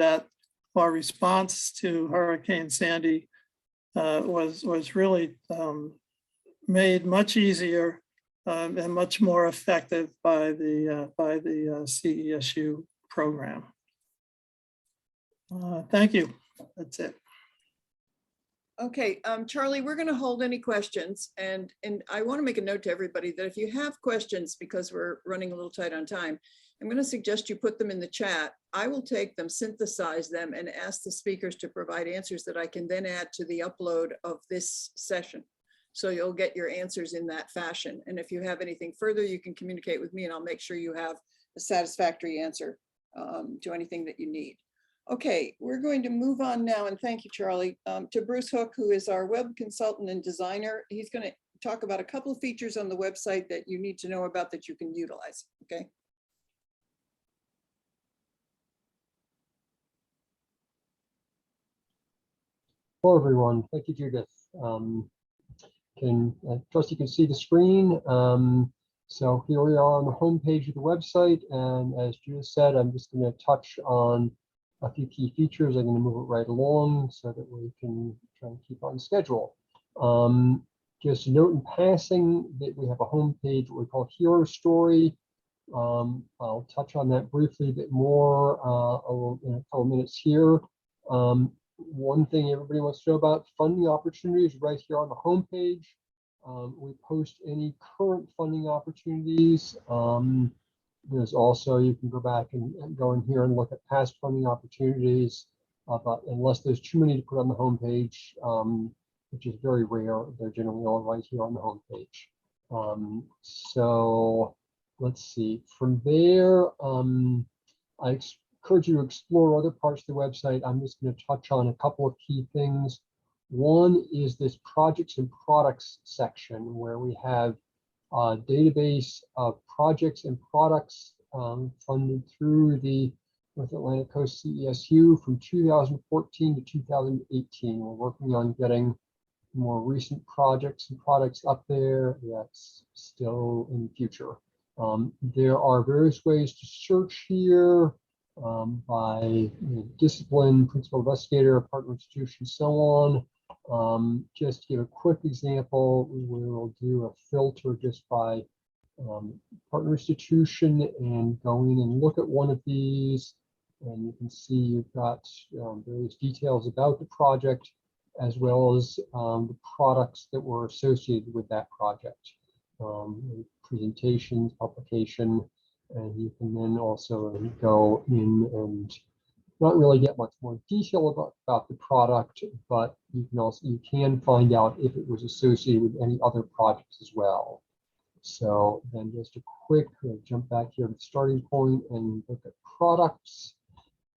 our response to Hurricane Sandy was really made much easier and much more effective by the CESU program. Thank you. That's it. Okay, Charlie, we're going to hold any questions, and I want to make a note to everybody that if you have questions, because we're running a little tight on time, I'm going to suggest you put them in the chat. I will take them, synthesize them, and ask the speakers to provide answers that I can then add to the upload of this session. So you'll get your answers in that fashion. And if you have anything further, you can communicate with me, and I'll make sure you have a satisfactory answer to anything that you need. Okay, we're going to move on now, and thank you, Charlie, to Bruce Hooke, who is our web consultant and designer. He's going to talk about a couple of features on the website that you need to know about that you can utilize, okay? Hello, everyone. Thank you, Judith. Trust you can see the screen. So here we are on the home page of the website, and as Judith said, I'm just going to touch on a few key features. I'm going to move it right along so that we can try and keep on schedule. Just a note in passing that we have a home page, what we call Hero Story. I'll touch on that briefly a bit more in a couple minutes here. One thing everybody wants to know about funding opportunities right here on the home page. We post any current funding opportunities. There's also, you can go back and go in here and look at past funding opportunities, but unless there's too many to put on the home page, which is very rare, they're generally all right here on the home page. So let's see, from there, I encourage you to explore other parts of the website. I'm just going to touch on a couple of key things. One is this projects and products section where we have a database of projects and products funded through the North Atlantic Coast CESU from 2014 to 2018. We're working on getting more recent projects and products up there. That's still in the future. There are various ways to search here by discipline, principal investigator, partner institution, so on. Just to give a quick example, we will do a filter just by partner institution and go in and look at one of these. And you can see you've got various details about the project as well as the products that were associated with that project. Presentations, publication, and you can then also go in and not really get much more detail about the product, but you can find out if it was associated with any other projects as well. So then just a quick jump back here to the starting point and look at products,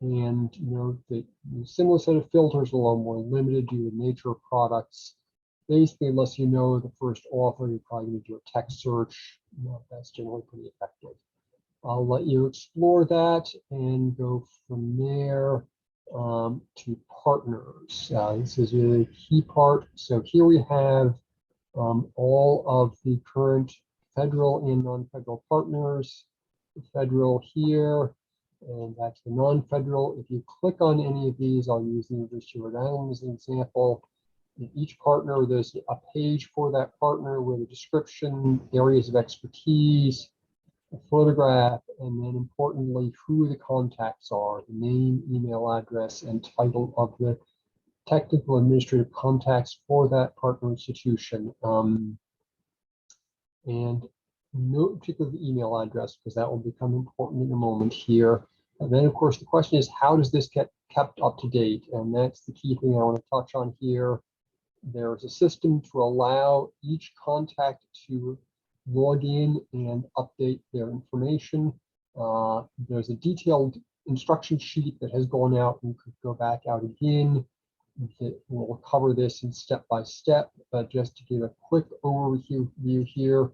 and note that the similar set of filters are a little more limited due to the nature of products. Basically, unless you know the first author, you're probably going to do a text search. That's generally pretty effective. I'll let you explore that and go from there to partners. This is a key part. So here we have all of the current federal and non-federal partners. The federal here, and that's the non-federal. If you click on any of these, I'll use the University of Rhode Island as an example. In each partner, there's a page for that partner with a description, areas of expertise, a photograph, and then importantly, who the contacts are, the name, email address, and title of the technical administrative contacts for that partner institution. And note particularly the email address, because that will become important in a moment here. And then, of course, the question is, how does this get kept up to date? And that's the key thing I want to touch on here. There's a system to allow each contact to log in and update their information. There's a detailed instruction sheet that has gone out and could go back out again. That will cover this in step by step, but just to give a quick overview here.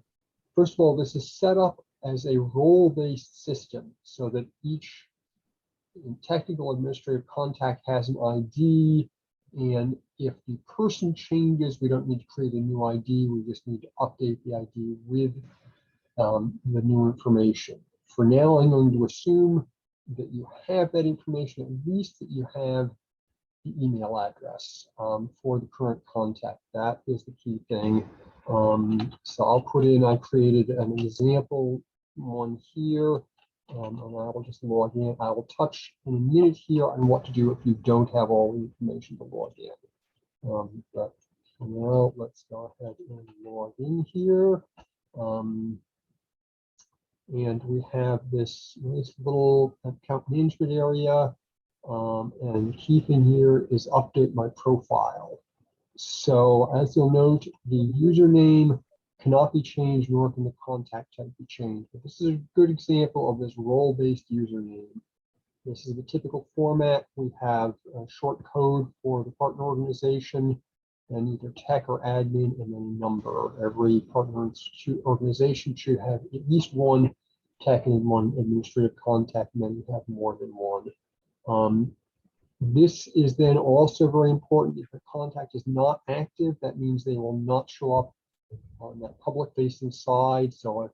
First of all, this is set up as a role-based system so that each technical administrative contact has an ID, and if the person changes, we don't need to create a new ID, we just need to update the ID with the new information. For now, I'm going to assume that you have that information, at least that you have the email address for the current contact. That is the key thing. So I'll put in, I created an example one here, and I will just log in. I will touch in a minute here on what to do if you don't have all the information to log in. But for now, let's go ahead and log in here. And we have this nice little account management area. And the key thing here is update my profile. So as you'll note, the username cannot be changed, nor can the contact type be changed. But this is a good example of this role-based username. This is the typical format. We have a short code for the partner organization, and either tech or admin, and then a number. Every partner organization should have at least one tech and one administrative contact, and then you have more than one. This is then also very important. If a contact is not active, that means they will not show up on that public facing side. So if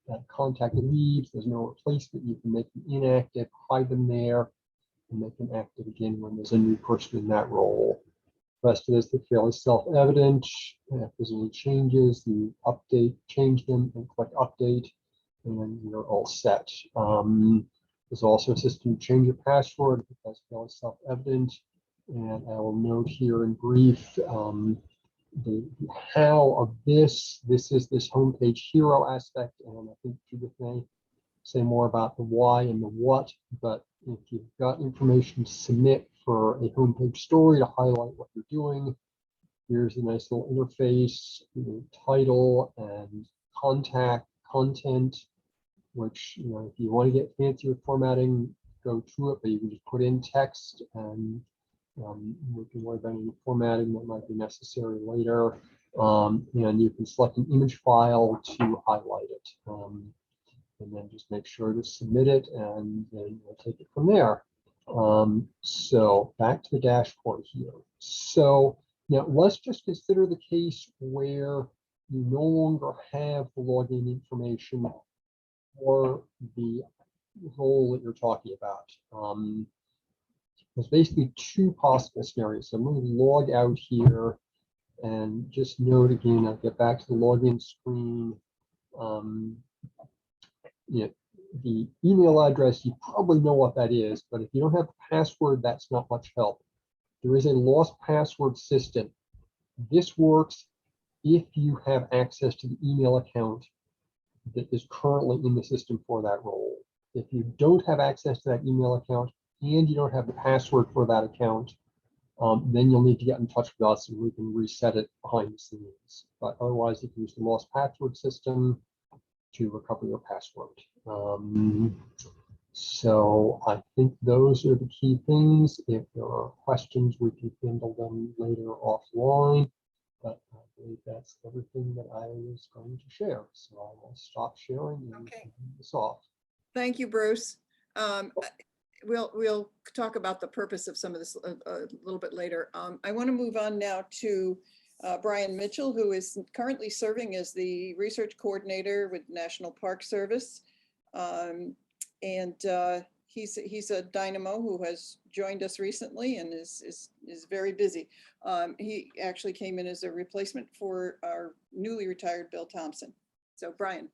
that contact leaves, there's no replacement, you can make them inactive, hide them there, and make them active again when there's a new person in that role. The rest of this is fairly self-evident. If there's any changes, you update, change them, and click update, and then you're all set. There's also a system to change your password. That's fairly self-evident. And I will note here in brief the how of this. This is this homepage hero aspect, and I think Judith may say more about the why and the what. But if you've got information to submit for a homepage story to highlight what you're doing, here's a nice little interface, the title and content, which, if you want to get fancy with formatting, go to it, but you can just put in text, and we can worry about any formatting that might be necessary later. And you can select an image file to highlight it. And then just make sure to submit it, and then we'll take it from there. So back to the dashboard here. So now let's just consider the case where you no longer have the login information or the role that you're talking about. There's basically two possible scenarios. So I'm going to log out here and just note again, I'll get back to the login screen. The email address, you probably know what that is, but if you don't have the password, that's not much help. There is a lost password system. This works if you have access to the email account that is currently in the system for that role. If you don't have access to that email account and you don't have the password for that account, then you'll need to get in touch with us and we can reset it behind the scenes. But otherwise, you can use the lost password system to recover your password. So I think those are the key things. If there are questions, we can handle them later offline. But I believe that's everything that I was going to share. So I will stop sharing and turn this off. Thank you, Bruce. We'll talk about the purpose of some of this a little bit later. I want to move on now to Brian Mitchell, who is currently serving as the research coordinator with National Park Service. He's a dynamo who has joined us recently and is very busy. He actually came in as a replacement for our newly retired Bill Thompson. So Brian.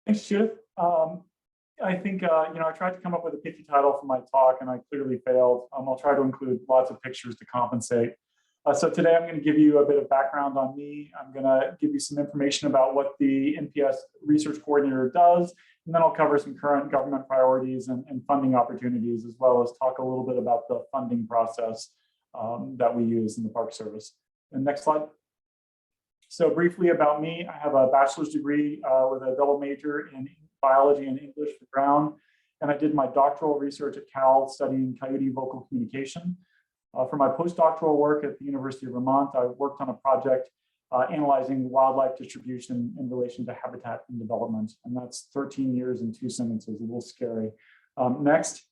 Thanks, Judith. I think, I tried to come up with a pitchy title for my talk and I clearly failed. I'll try to include lots of pictures to compensate. So today I'm going to give you a bit of background on me. I'm going to give you some information about what the NPS research coordinator does, and then I'll cover some current government priorities and funding opportunities, as well as talk a little bit about the funding process that we use in the Park Service. And next slide. So briefly about me, I have a bachelor's degree with a double major in biology and English for Brown, and I did my doctoral research at Cal studying coyote vocal communication. For my postdoctoral work at the University of Vermont, I worked on a project analyzing wildlife distribution in relation to habitat and development, and that's 13 years in 2 sentences, a little scary. Next,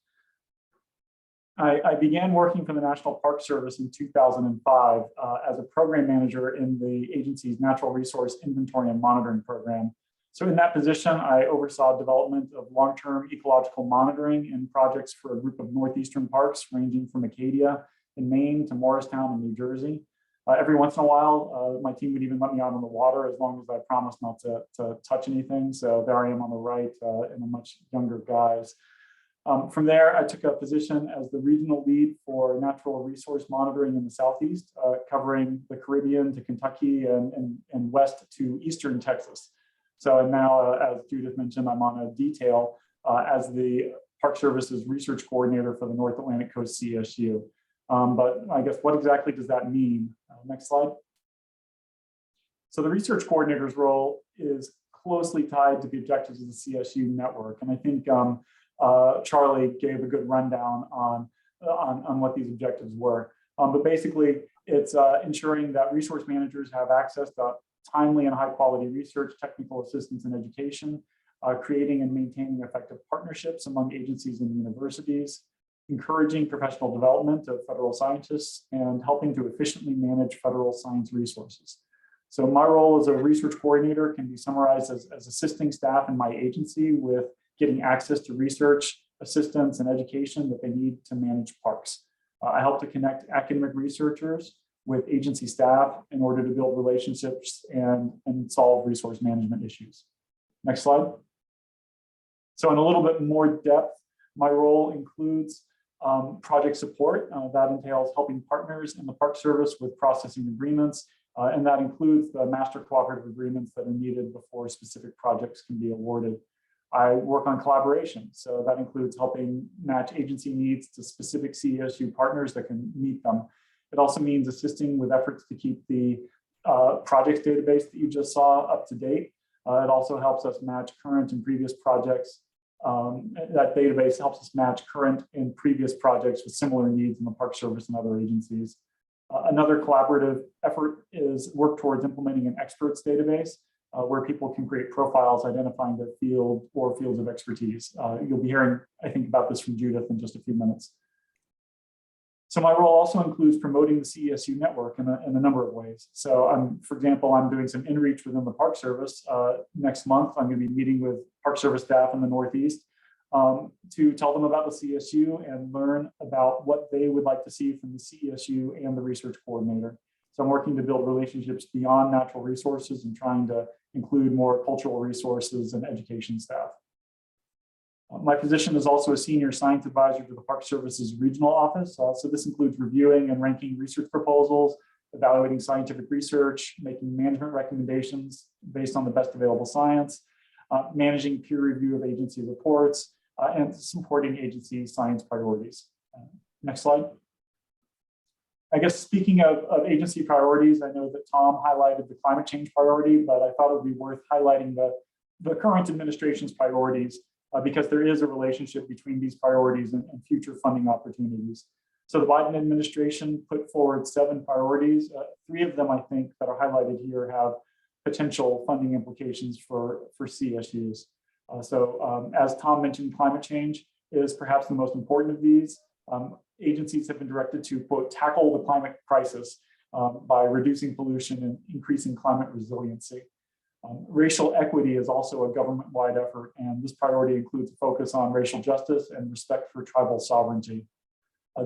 I began working for the National Park Service in 2005 as a program manager in the agency's Natural Resource Inventory and Monitoring Program. So in that position, I oversaw development of long-term ecological monitoring and projects for a group of northeastern parks ranging from Acadia in Maine to Morristown in New Jersey. Every once in a while, my team would even let me out on the water as long as I promised not to touch anything. So there I am on the right in a much younger guise. From there, I took a position as the regional lead for natural resource monitoring in the Southeast, covering the Caribbean to Kentucky and west to Eastern Texas. So and now, as Judith mentioned, I'm on a detail as the Park Service's research coordinator for the North Atlantic Coast CESU. But I guess what exactly does that mean? Next slide. So the research coordinator's role is closely tied to the objectives of the CSU network. And I think Charlie gave a good rundown on what these objectives were. But basically, it's ensuring that resource managers have access to timely and high quality research, technical assistance, and education, creating and maintaining effective partnerships among agencies and universities, encouraging professional development of federal scientists, and helping to efficiently manage federal science resources. So my role as a research coordinator can be summarized as assisting staff in my agency with getting access to research, assistance, and education that they need to manage parks. I help to connect academic researchers with agency staff in order to build relationships and solve resource management issues. Next slide. So in a little bit more depth, my role includes project support. That entails helping partners in the Park Service with processing agreements, and that includes the master cooperative agreements that are needed before specific projects can be awarded. I work on collaboration, so that includes helping match agency needs to specific CESU partners that can meet them. It also means assisting with efforts to keep the projects database that you just saw up to date. It also helps us match current and previous projects. That database helps us match current and previous projects with similar needs in the Park Service and other agencies. Another collaborative effort is work towards implementing an experts database where people can create profiles identifying their field or fields of expertise. You'll be hearing, I think, about this from Judith in just a few minutes. So my role also includes promoting the CESU network in a number of ways. So for example, I'm doing some in-reach within the Park Service. Next month, I'm going to be meeting with Park Service staff in the Northeast to tell them about the CESU and learn about what they would like to see from the CESU and the research coordinator. So I'm working to build relationships beyond natural resources and trying to include more cultural resources and education staff. My position is also a senior science advisor to the Park Service's regional office. So this includes reviewing and ranking research proposals, evaluating scientific research, making management recommendations based on the best available science, managing peer review of agency reports, and supporting agency science priorities. Next slide. I guess speaking of agency priorities, I know that Tom highlighted the climate change priority, but I thought it would be worth highlighting the current administration's priorities because there is a relationship between these priorities and future funding opportunities. So the Biden administration put forward 7 priorities. 3 of them, I think, that are highlighted here have potential funding implications for CSUs. As Tom mentioned, climate change is perhaps the most important of these. Agencies have been directed to, quote, tackle the climate crisis by reducing pollution and increasing climate resiliency. Racial equity is also a government-wide effort, and this priority includes a focus on racial justice and respect for tribal sovereignty.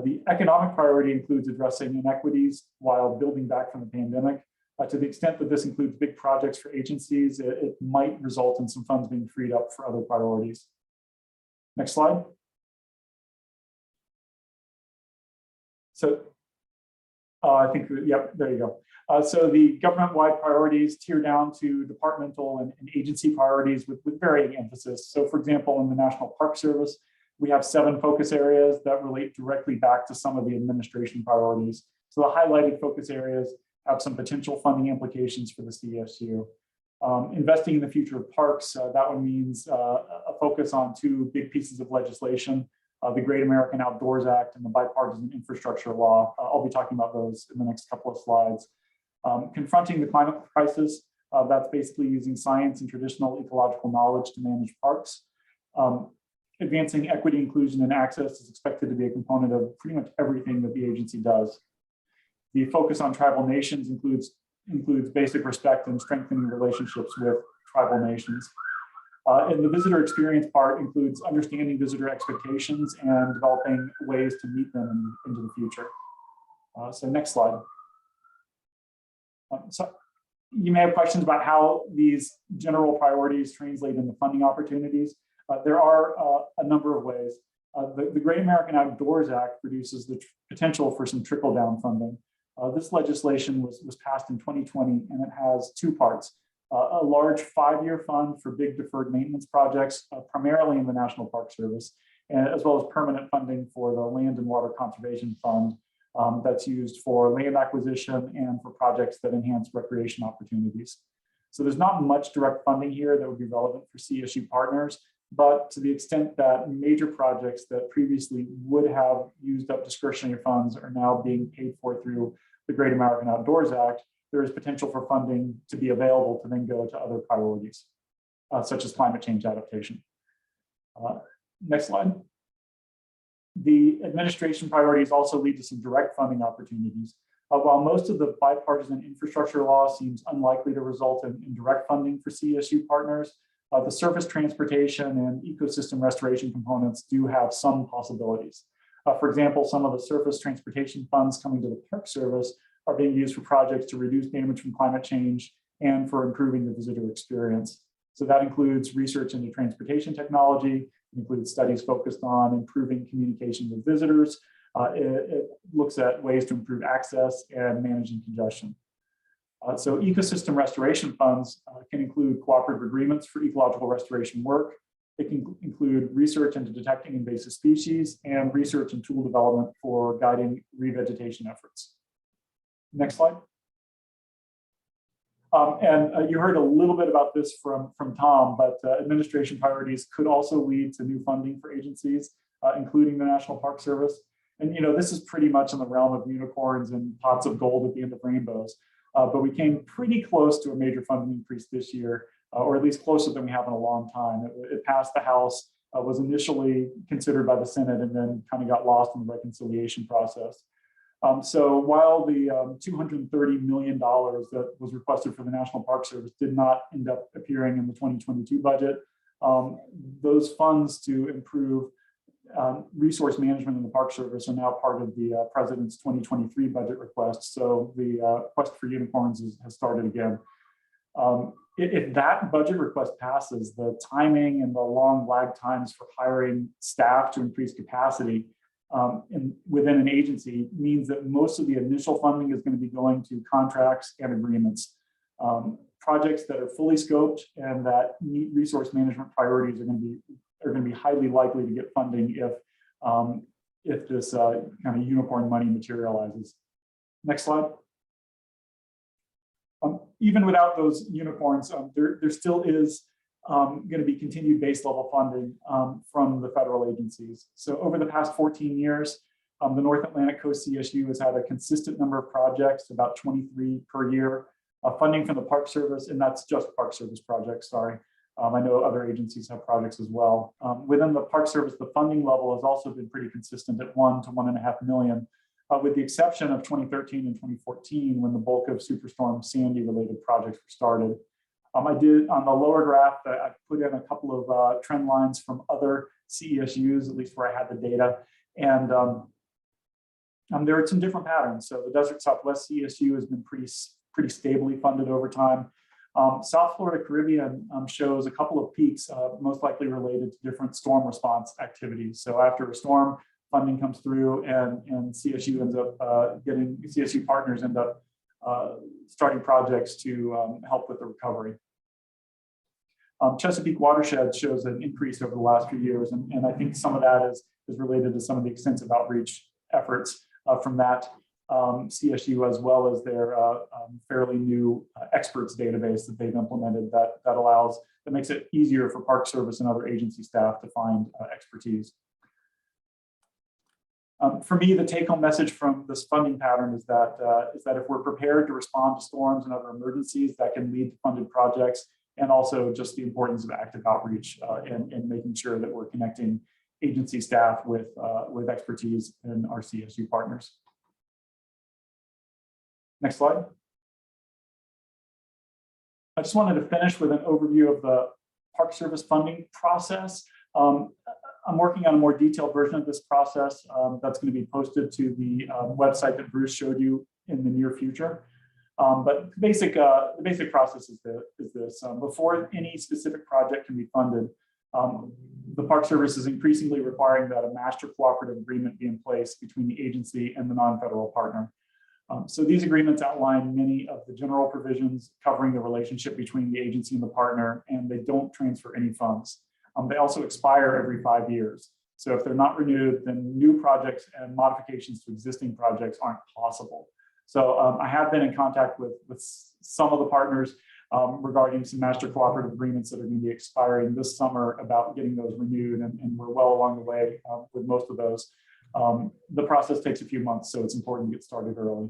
The economic priority includes addressing inequities while building back from the pandemic. To the extent that this includes big projects for agencies, it might result in some funds being freed up for other priorities. Next slide. So I think, yep, there you go. So the government-wide priorities tier down to departmental and agency priorities with varying emphasis. So for example, in the National Park Service, we have 7 focus areas that relate directly back to some of the administration priorities. So the highlighted focus areas have some potential funding implications for the CESU. Investing in the future of parks, that one means a focus on 2 big pieces of legislation, the Great American Outdoors Act and the Bipartisan Infrastructure Law. I'll be talking about those in the next couple of slides. Confronting the climate crisis, that's basically using science and traditional ecological knowledge to manage parks. Advancing equity, inclusion, and access is expected to be a component of pretty much everything that the agency does. The focus on tribal nations includes basic respect and strengthening relationships with tribal nations. And the visitor experience part includes understanding visitor expectations and developing ways to meet them into the future. So next slide. So you may have questions about how these general priorities translate into funding opportunities. There are a number of ways. The Great American Outdoors Act produces the potential for some trickle-down funding. This legislation was passed in 2020, and it has 2 parts. A large 5-year fund for big deferred maintenance projects, primarily in the National Park Service, as well as permanent funding for the Land and Water Conservation Fund that's used for land acquisition and for projects that enhance recreation opportunities. So there's not much direct funding here that would be relevant for CSU partners, but to the extent that major projects that previously would have used up discretionary funds are now being paid for through the Great American Outdoors Act, there is potential for funding to be available to then go to other priorities, such as climate change adaptation. Next slide. The administration priorities also lead to some direct funding opportunities. While most of the bipartisan infrastructure law seems unlikely to result in direct funding for CESU partners, the surface transportation and ecosystem restoration components do have some possibilities. For example, some of the surface transportation funds coming to the Park Service are being used for projects to reduce damage from climate change and for improving the visitor experience. So that includes research into transportation technology, it includes studies focused on improving communication with visitors. It looks at ways to improve access and managing congestion. So ecosystem restoration funds can include cooperative agreements for ecological restoration work. It can include research into detecting invasive species and research and tool development for guiding revegetation efforts. Next slide. You heard a little bit about this from Tom, but administration priorities could also lead to new funding for agencies, including the National Park Service. And this is pretty much in the realm of unicorns and pots of gold at the end of rainbows. But we came pretty close to a major funding increase this year, or at least closer than we have in a long time. It passed the House, was initially considered by the Senate, and then kind of got lost in the reconciliation process. So while the $230 million that was requested for the National Park Service did not end up appearing in the 2022 budget, those funds to improve resource management in the Park Service are now part of the President's 2023 budget request. So the quest for unicorns has started again. If that budget request passes, the timing and the long lag times for hiring staff to increase capacity within an agency means that most of the initial funding is going to be going to contracts and agreements. Projects that are fully scoped and that meet resource management priorities are going to be highly likely to get funding if this kind of unicorn money materializes. Next slide. Even without those unicorns, there still is going to be continued base level funding from the federal agencies. So over the past 14 years, the North Atlantic Coast CSU has had a consistent number of projects, about 23 per year. Funding from the Park Service, and that's just Park Service projects, sorry. I know other agencies have projects as well. Within the Park Service, the funding level has also been pretty consistent at $1 to $1.5 million, with the exception of 2013 and 2014, when the bulk of Superstorm Sandy related projects were started. I did, on the lower graph, I put in a couple of trend lines from other CESUs, at least where I had the data. And there are some different patterns. So the Desert Southwest CSU has been pretty stably funded over time. South Florida Caribbean shows a couple of peaks, most likely related to different storm response activities. So after a storm, funding comes through and CSU ends up CSU partners end up starting projects to help with the recovery. Chesapeake Watershed shows an increase over the last few years, and I think some of that is related to some of the extensive outreach efforts from that CSU, as well as their fairly new experts database that they've implemented that makes it easier for Park Service and other agency staff to find expertise. For me, the take-home message from this funding pattern is that if we're prepared to respond to storms and other emergencies, that can lead to funded projects, and also just the importance of active outreach and making sure that we're connecting agency staff with expertise in our CSU partners. Next slide. I just wanted to finish with an overview of the Park Service funding process. I'm working on a more detailed version of this process that's going to be posted to the website that Bruce showed you in the near future. But the basic process is this. Before any specific project can be funded, the Park Service is increasingly requiring that a master cooperative agreement be in place between the agency and the non-federal partner. So these agreements outline many of the general provisions covering the relationship between the agency and the partner, and they don't transfer any funds. They also expire every 5 years. So if they're not renewed, then new projects and modifications to existing projects aren't possible. So I have been in contact with some of the partners regarding some master cooperative agreements that are going to be expiring this summer about getting those renewed, and we're well along the way with most of those. The process takes a few months, so it's important to get started early.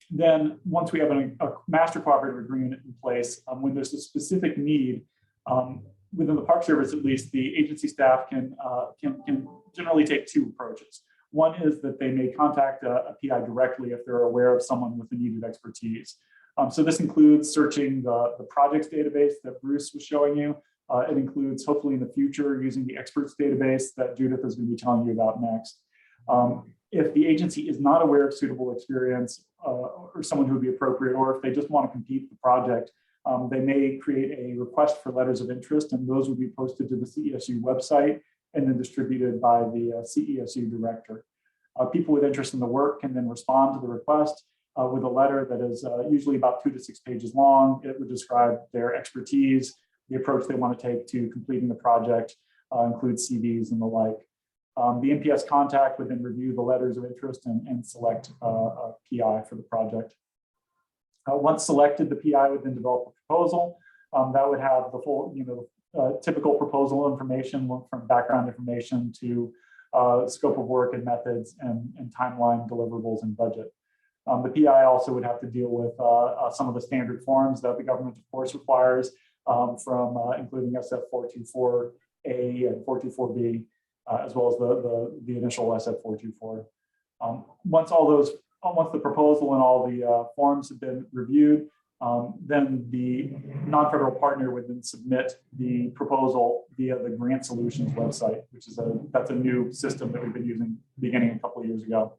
Then once we have a master cooperative agreement in place, when there's a specific need, within the Park Service at least, the agency staff can generally take two approaches. One is that they may contact a PI directly if they're aware of someone with the needed expertise. So this includes searching the projects database that Bruce was showing you. It includes, hopefully in the future, using the experts database that Judith is going to be telling you about next. If the agency is not aware of suitable experience or someone who would be appropriate, or if they just want to compete the project, they may create a request for letters of interest, and those would be posted to the CESU website and then distributed by the CESU director. People with interest in the work can then respond to the request with a letter that is usually about 2 to 6 pages long. It would describe their expertise, the approach they want to take to completing the project, include CVs and the like. The NPS contact would then review the letters of interest and select a PI for the project. Once selected, the PI would then develop a proposal that would have the full, typical proposal information from background information to scope of work and methods and timeline, deliverables, and budget. The PI also would have to deal with some of the standard forms that the government, of course, requires, from including SF 424A and 424B, as well as the initial SF 424. Once the proposal and all the forms have been reviewed, then the non-federal partner would then submit the proposal via the Grant Solutions website, which is that's a new system that we've been using beginning a couple of years ago.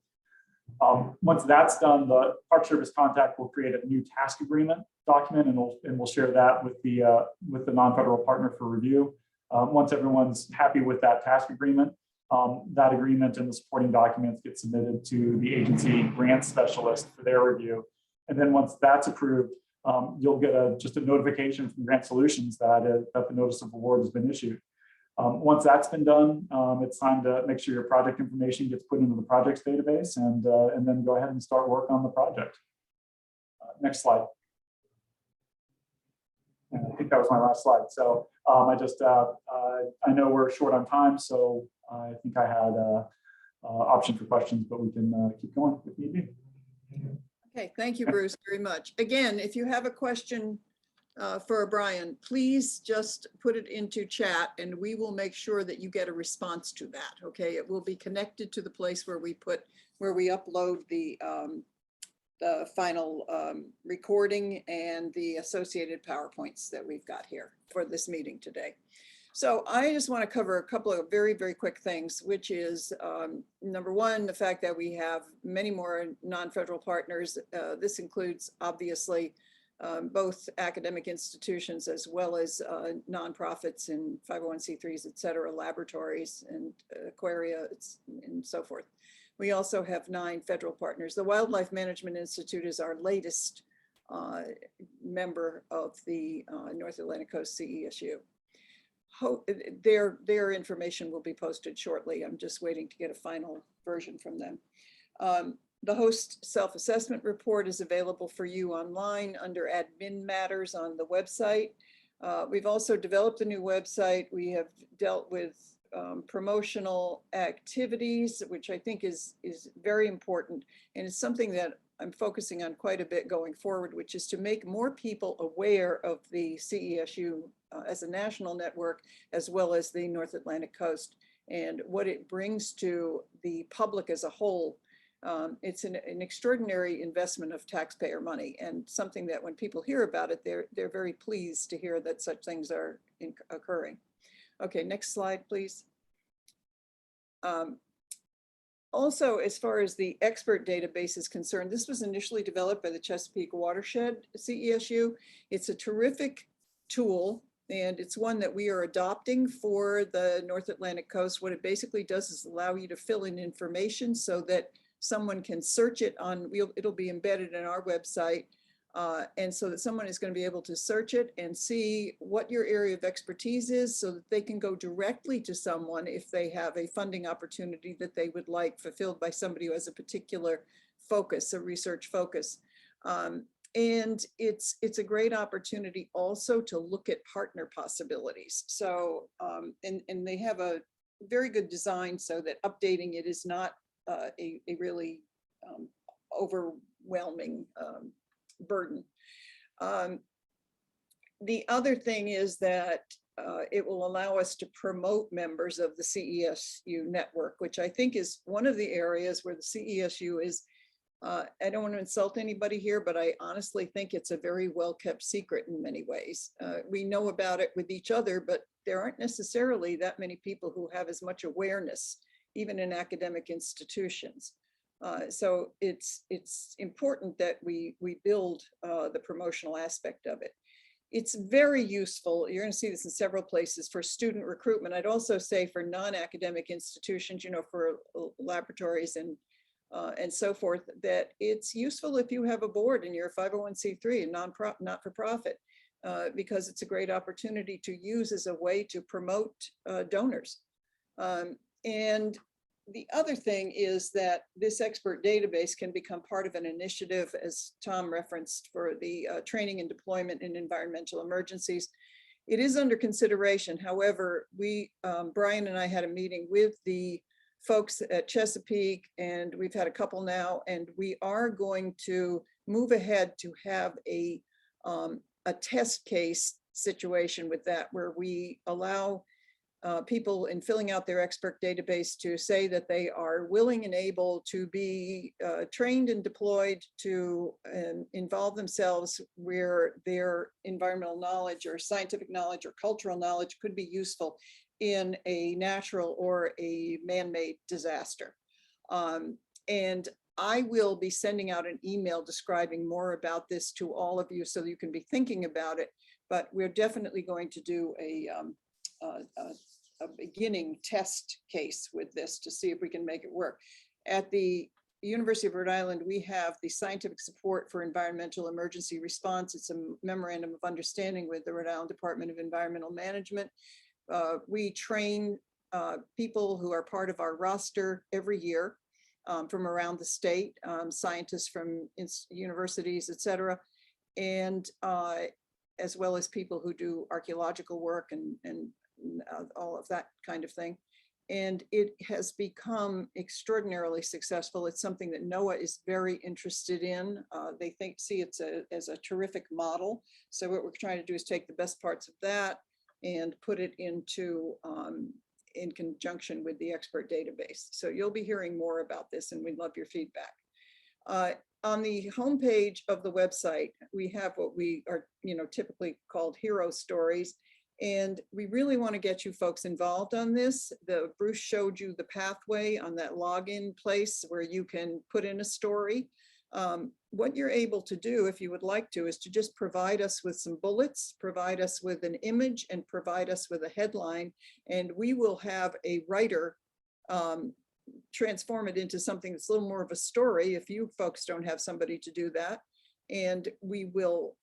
Once that's done, the Park Service contact will create a new task agreement document, and we'll share that with the non-federal partner for review. Once everyone's happy with that task agreement, that agreement and the supporting documents get submitted to the agency grant specialist for their review. And then once that's approved, you'll get just a notification from Grant Solutions that the notice of award has been issued. Once that's been done, it's time to make sure your project information gets put into the projects database, and then go ahead and start work on the project. Next slide. And I think that was my last slide. So I know we're short on time, so I think I had an option for questions, but we can keep going if need be. Okay, thank you, Bruce, very much. Again, if you have a question for Brian, please just put it into chat and we will make sure that you get a response to that, okay? It will be connected to the place where we upload the final recording and the associated PowerPoints that we've got here for this meeting today. So I just want to cover a couple of very, very quick things, which is number one, the fact that we have many more non-federal partners. This includes obviously both academic institutions as well as nonprofits and 501c3s, et cetera, laboratories and aquaria and so forth. We also have 9 federal partners. The Wildlife Management Institute is our latest member of the North Atlantic Coast CESU. Their information will be posted shortly. I'm just waiting to get a final version from them. The host self-assessment report is available for you online under admin matters on the website. We've also developed a new website. We have dealt with promotional activities, which I think is very important. And it's something that I'm focusing on quite a bit going forward, which is to make more people aware of the CESU as a national network, as well as the North Atlantic Coast and what it brings to the public as a whole. It's an extraordinary investment of taxpayer money, and something that when people hear about it, they're very pleased to hear that such things are occurring. Okay, next slide, please. Also, as far as the expert database is concerned, this was initially developed by the Chesapeake Watershed CESU. It's a terrific tool, and it's one that we are adopting for the North Atlantic Coast. What it basically does is allow you to fill in information so that someone can search it on, it'll be embedded in our website. And so that someone is going to be able to search it and see what your area of expertise is, so that they can go directly to someone if they have a funding opportunity that they would like fulfilled by somebody who has a particular focus, a research focus. And it's a great opportunity also to look at partner possibilities. So, and they have a very good design so that updating it is not a really overwhelming burden. The other thing is that it will allow us to promote members of the CESU network, which I think is one of the areas where the CESU is, I don't want to insult anybody here, but I honestly think it's a very well-kept secret in many ways. We know about it with each other, but there aren't necessarily that many people who have as much awareness, even in academic institutions. So it's important that we build the promotional aspect of it. It's very useful. You're going to see this in several places for student recruitment. I'd also say for non-academic institutions, you know, for laboratories and so forth, that it's useful if you have a board and you're a 501c3 and not-for-profit, because it's a great opportunity to use as a way to promote donors. And the other thing is that this expert database can become part of an initiative, as Tom referenced, for the training and deployment in environmental emergencies. It is under consideration. However, Brian and I had a meeting with the folks at Chesapeake, and we've had a couple now, and we are going to move ahead to have a test case situation with that, where we allow people in filling out their expert database to say that they are willing and able to be trained and deployed to involve themselves where their environmental knowledge or scientific knowledge or cultural knowledge could be useful in a natural or a man-made disaster. And I will be sending out an email describing more about this to all of you so that you can be thinking about it, but we're definitely going to do a beginning test case with this to see if we can make it work. At the University of Rhode Island, we have the Scientific Support for Environmental Emergency Response. It's a memorandum of understanding with the Rhode Island Department of Environmental Management. We train people who are part of our roster every year from around the state, scientists from universities, et cetera, and as well as people who do archaeological work and all of that kind of thing. And it has become extraordinarily successful. It's something that NOAA is very interested in. They see it as a terrific model. So what we're trying to do is take the best parts of that and put it into in conjunction with the expert database. So you'll be hearing more about this, and we'd love your feedback. On the homepage of the website, we have what we are, typically called hero stories. And we really want to get you folks involved on this. Bruce showed you the pathway on that login place where you can put in a story. What you're able to do, if you would like to, is to just provide us with some bullets, provide us with an image, and provide us with a headline, and we will have a writer transform it into something that's a little more of a story if you folks don't have somebody to do that. And we will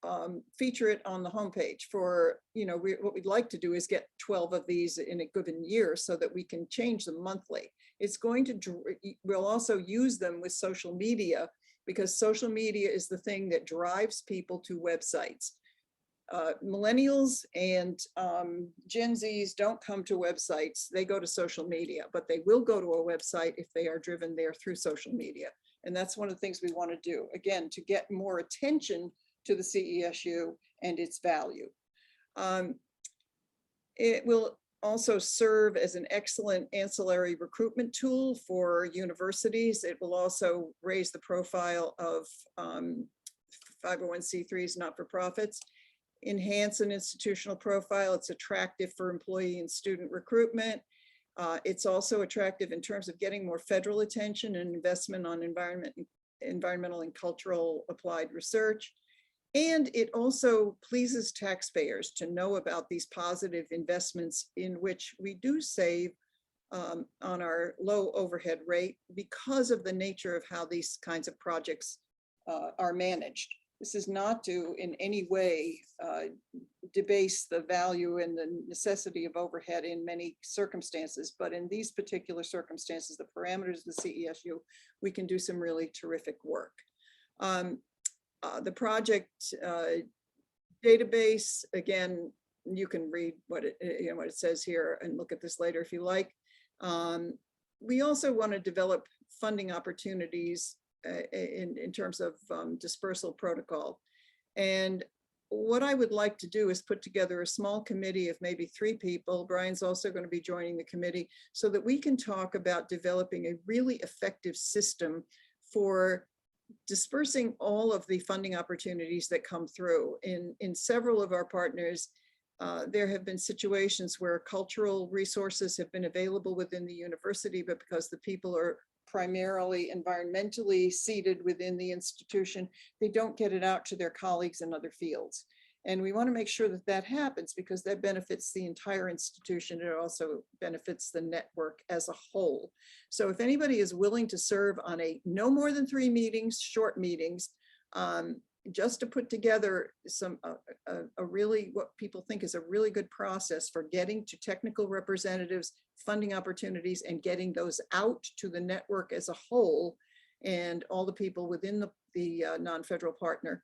feature it on the homepage for, what we'd like to do is get 12 of these in a given year so that we can change them monthly. We'll also use them with social media, because social media is the thing that drives people to websites. Millennials and Gen Zs don't come to websites, they go to social media, but they will go to a website if they are driven there through social media. And that's one of the things we want to do, again, to get more attention to the CESU and its value. It will also serve as an excellent ancillary recruitment tool for universities. It will also raise the profile of 501c3s, not-for-profits, enhance an institutional profile. It's attractive for employee and student recruitment. It's also attractive in terms of getting more federal attention and investment on environmental and cultural applied research. And it also pleases taxpayers to know about these positive investments in which we do save on our low overhead rate because of the nature of how these kinds of projects are managed. This is not to in any way debase the value and the necessity of overhead in many circumstances, but in these particular circumstances, the parameters of the CESU, we can do some really terrific work. The project database, again, you can read what it says here and look at this later if you like. We also want to develop funding opportunities in terms of dispersal protocol. And what I would like to do is put together a small committee of maybe 3 people. Brian's also going to be joining the committee so that we can talk about developing a really effective system for dispersing all of the funding opportunities that come through. In several of our partners, there have been situations where cultural resources have been available within the university, but because the people are primarily environmentally seated within the institution, they don't get it out to their colleagues in other fields. And we want to make sure that that happens because that benefits the entire institution. It also benefits the network as a whole. So if anybody is willing to serve on no more than 3 meetings, short meetings, just to put together a really, what people think is a really good process for getting to technical representatives, funding opportunities, and getting those out to the network as a whole and all the people within the non-federal partner,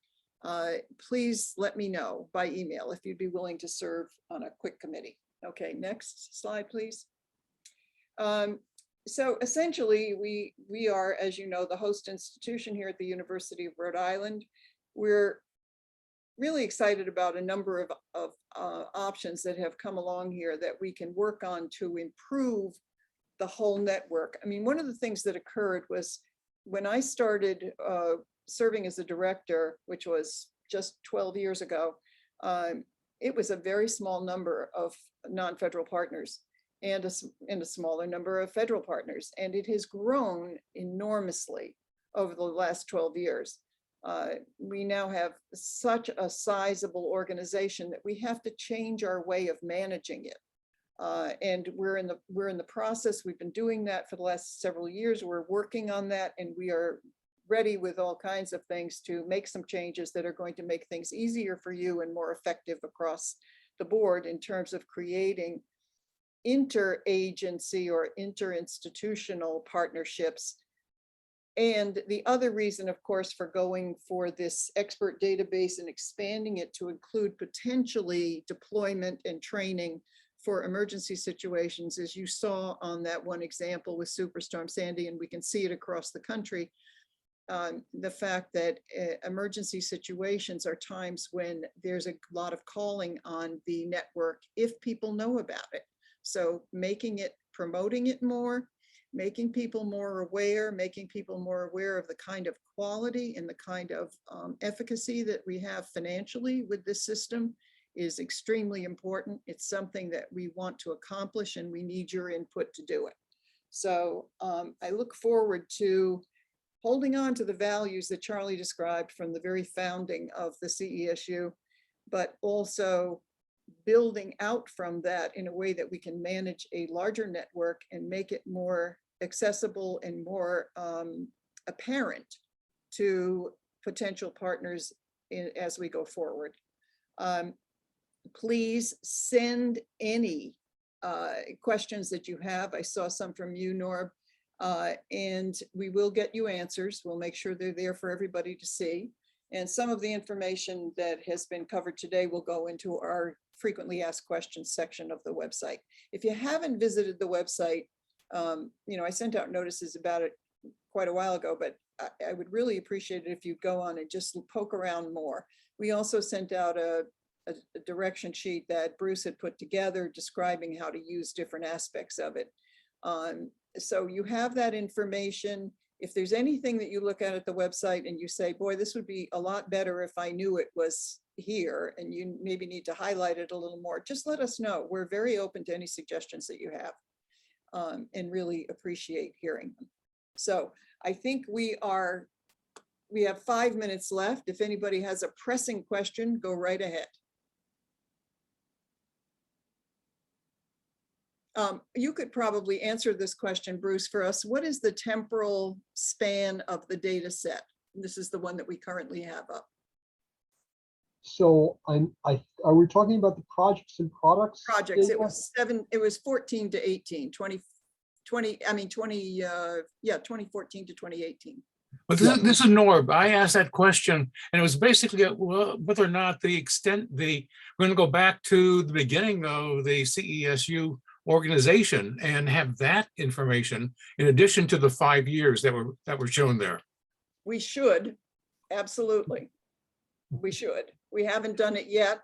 please let me know by email if you'd be willing to serve on a quick committee. Okay, next slide, please. So essentially, we are, as you know, the host institution here at the University of Rhode Island. We're really excited about a number of options that have come along here that we can work on to improve the whole network. I mean, one of the things that occurred was when I started serving as a director, which was just 12 years ago, it was a very small number of non-federal partners and a smaller number of federal partners. And it has grown enormously over the last 12 years. We now have such a sizable organization that we have to change our way of managing it. And we're in the process. We've been doing that for the last several years. We're working on that, and we are ready with all kinds of things to make some changes that are going to make things easier for you and more effective across the board in terms of creating interagency or interinstitutional partnerships. And the other reason, of course, for going for this expert database and expanding it to include potentially deployment and training for emergency situations, as you saw on that one example with Superstorm Sandy, and we can see it across the country, the fact that emergency situations are times when there's a lot of calling on the network if people know about it. So promoting it more, making people more aware of the kind of quality and the kind of efficacy that we have financially with this system is extremely important. It's something that we want to accomplish, and we need your input to do it. So I look forward to holding on to the values that Charlie described from the very founding of the CESU, but also building out from that in a way that we can manage a larger network and make it more accessible and more apparent to potential partners as we go forward. Please send any questions that you have. I saw some from you, Norb, and we will get you answers. We'll make sure they're there for everybody to see. And some of the information that has been covered today will go into our frequently asked questions section of the website. If you haven't visited the website, I sent out notices about it quite a while ago, but I would really appreciate it if you go on and just poke around more. We also sent out a direction sheet that Bruce had put together describing how to use different aspects of it. So you have that information. If there's anything that you look at the website and you say, boy, this would be a lot better if I knew it was here, and you maybe need to highlight it a little more, just let us know. We're very open to any suggestions that you have, and really appreciate hearing them. So I think we have 5 minutes left. If anybody has a pressing question, go right ahead. You could probably answer this question, Bruce, for us. What is the temporal span of the data set? This is the one that we currently have up. So are we talking about the projects and products? Projects, data? it was 14 to 18, 2014 to 2018. But this is Norb. I asked that question, and it was basically whether or not we're going to go back to the beginning of the CESU organization and have that information in addition to the 5 years that were shown there. We should, absolutely. We should. We haven't done it yet.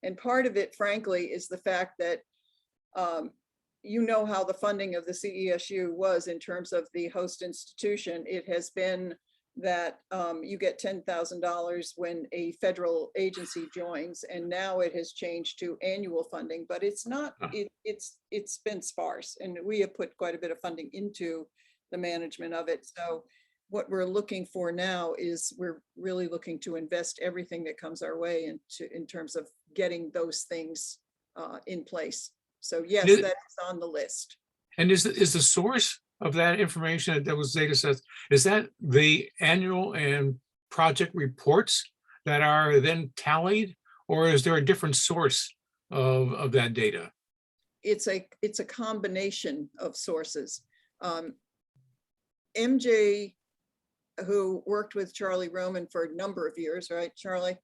And part of it, frankly, is the fact that you know how the funding of the CESU was in terms of the host institution. It has been that you get $10,000 when a federal agency joins, and now it has changed to annual funding, but it's not, it's been sparse, and we have put quite a bit of funding into the management of it. So what we're looking for now is we're really looking to invest everything that comes our way in terms of getting those things in place. So yes, Did- that's on the list. And is the source of that information that was data sets, is that the annual and project reports that are then tallied, or is there a different source of that data? It's a combination of sources. MJ, who worked with Charlie Roman for a number of years, right, Charlie?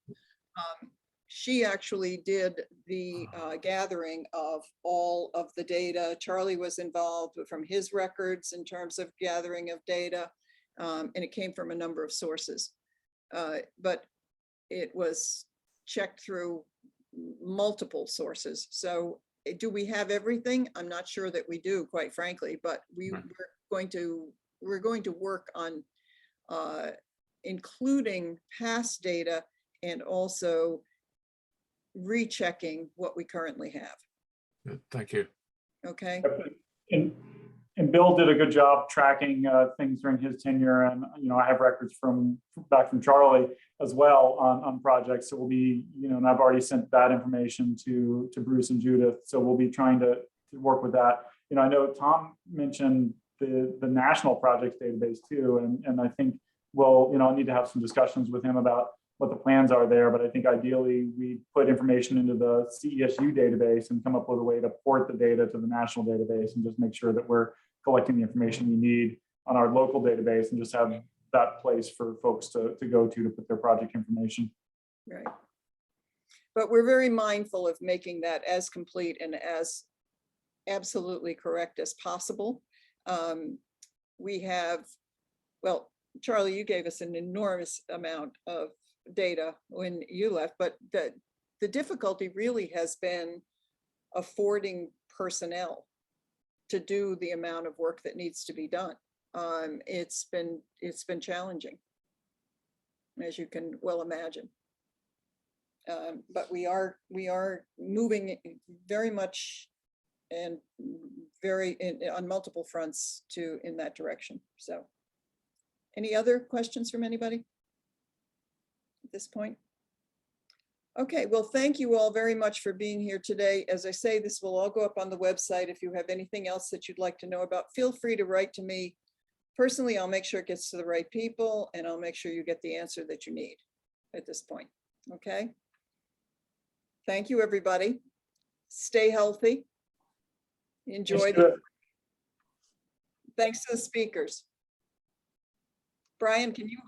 She actually did the gathering of all of the data. Charlie was involved from his records in terms of gathering of data, and it came from a number of sources. But it was checked through multiple sources. So do we have everything? I'm not sure that we do, quite frankly, but we're going to work on including past data and also rechecking what we currently have. Thank you. Okay. And Bill did a good job tracking things during his tenure, and I have records back from Charlie as well on projects. So we'll be, and I've already sent that information to Bruce and Judith. So we'll be trying to work with that. I know Tom mentioned the national projects database too, and I think we'll need to have some discussions with him about what the plans are there. But I think ideally we put information into the CESU database and come up with a way to port the data to the national database and just make sure that we're collecting the information we need on our local database and just have that place for folks to go to put their project information. Right. But we're very mindful of making that as complete and as absolutely correct as possible. We have, well, Charlie, you gave us an enormous amount of data when you left, but the difficulty really has been affording personnel to do the amount of work that needs to be done. It's been challenging, as you can well imagine. But we are moving very much and on multiple fronts in that direction. So any other questions from anybody at this point? Okay, well, thank you all very much for being here today. As I say, this will all go up on the website. If you have anything else that you'd like to know about, feel free to write to me. Personally, I'll make sure it gets to the right people, and I'll make sure you get the answer that you need at this point. Okay? Thank you, everybody. Stay healthy. Enjoy. Thanks to the speakers. Brian, can you hold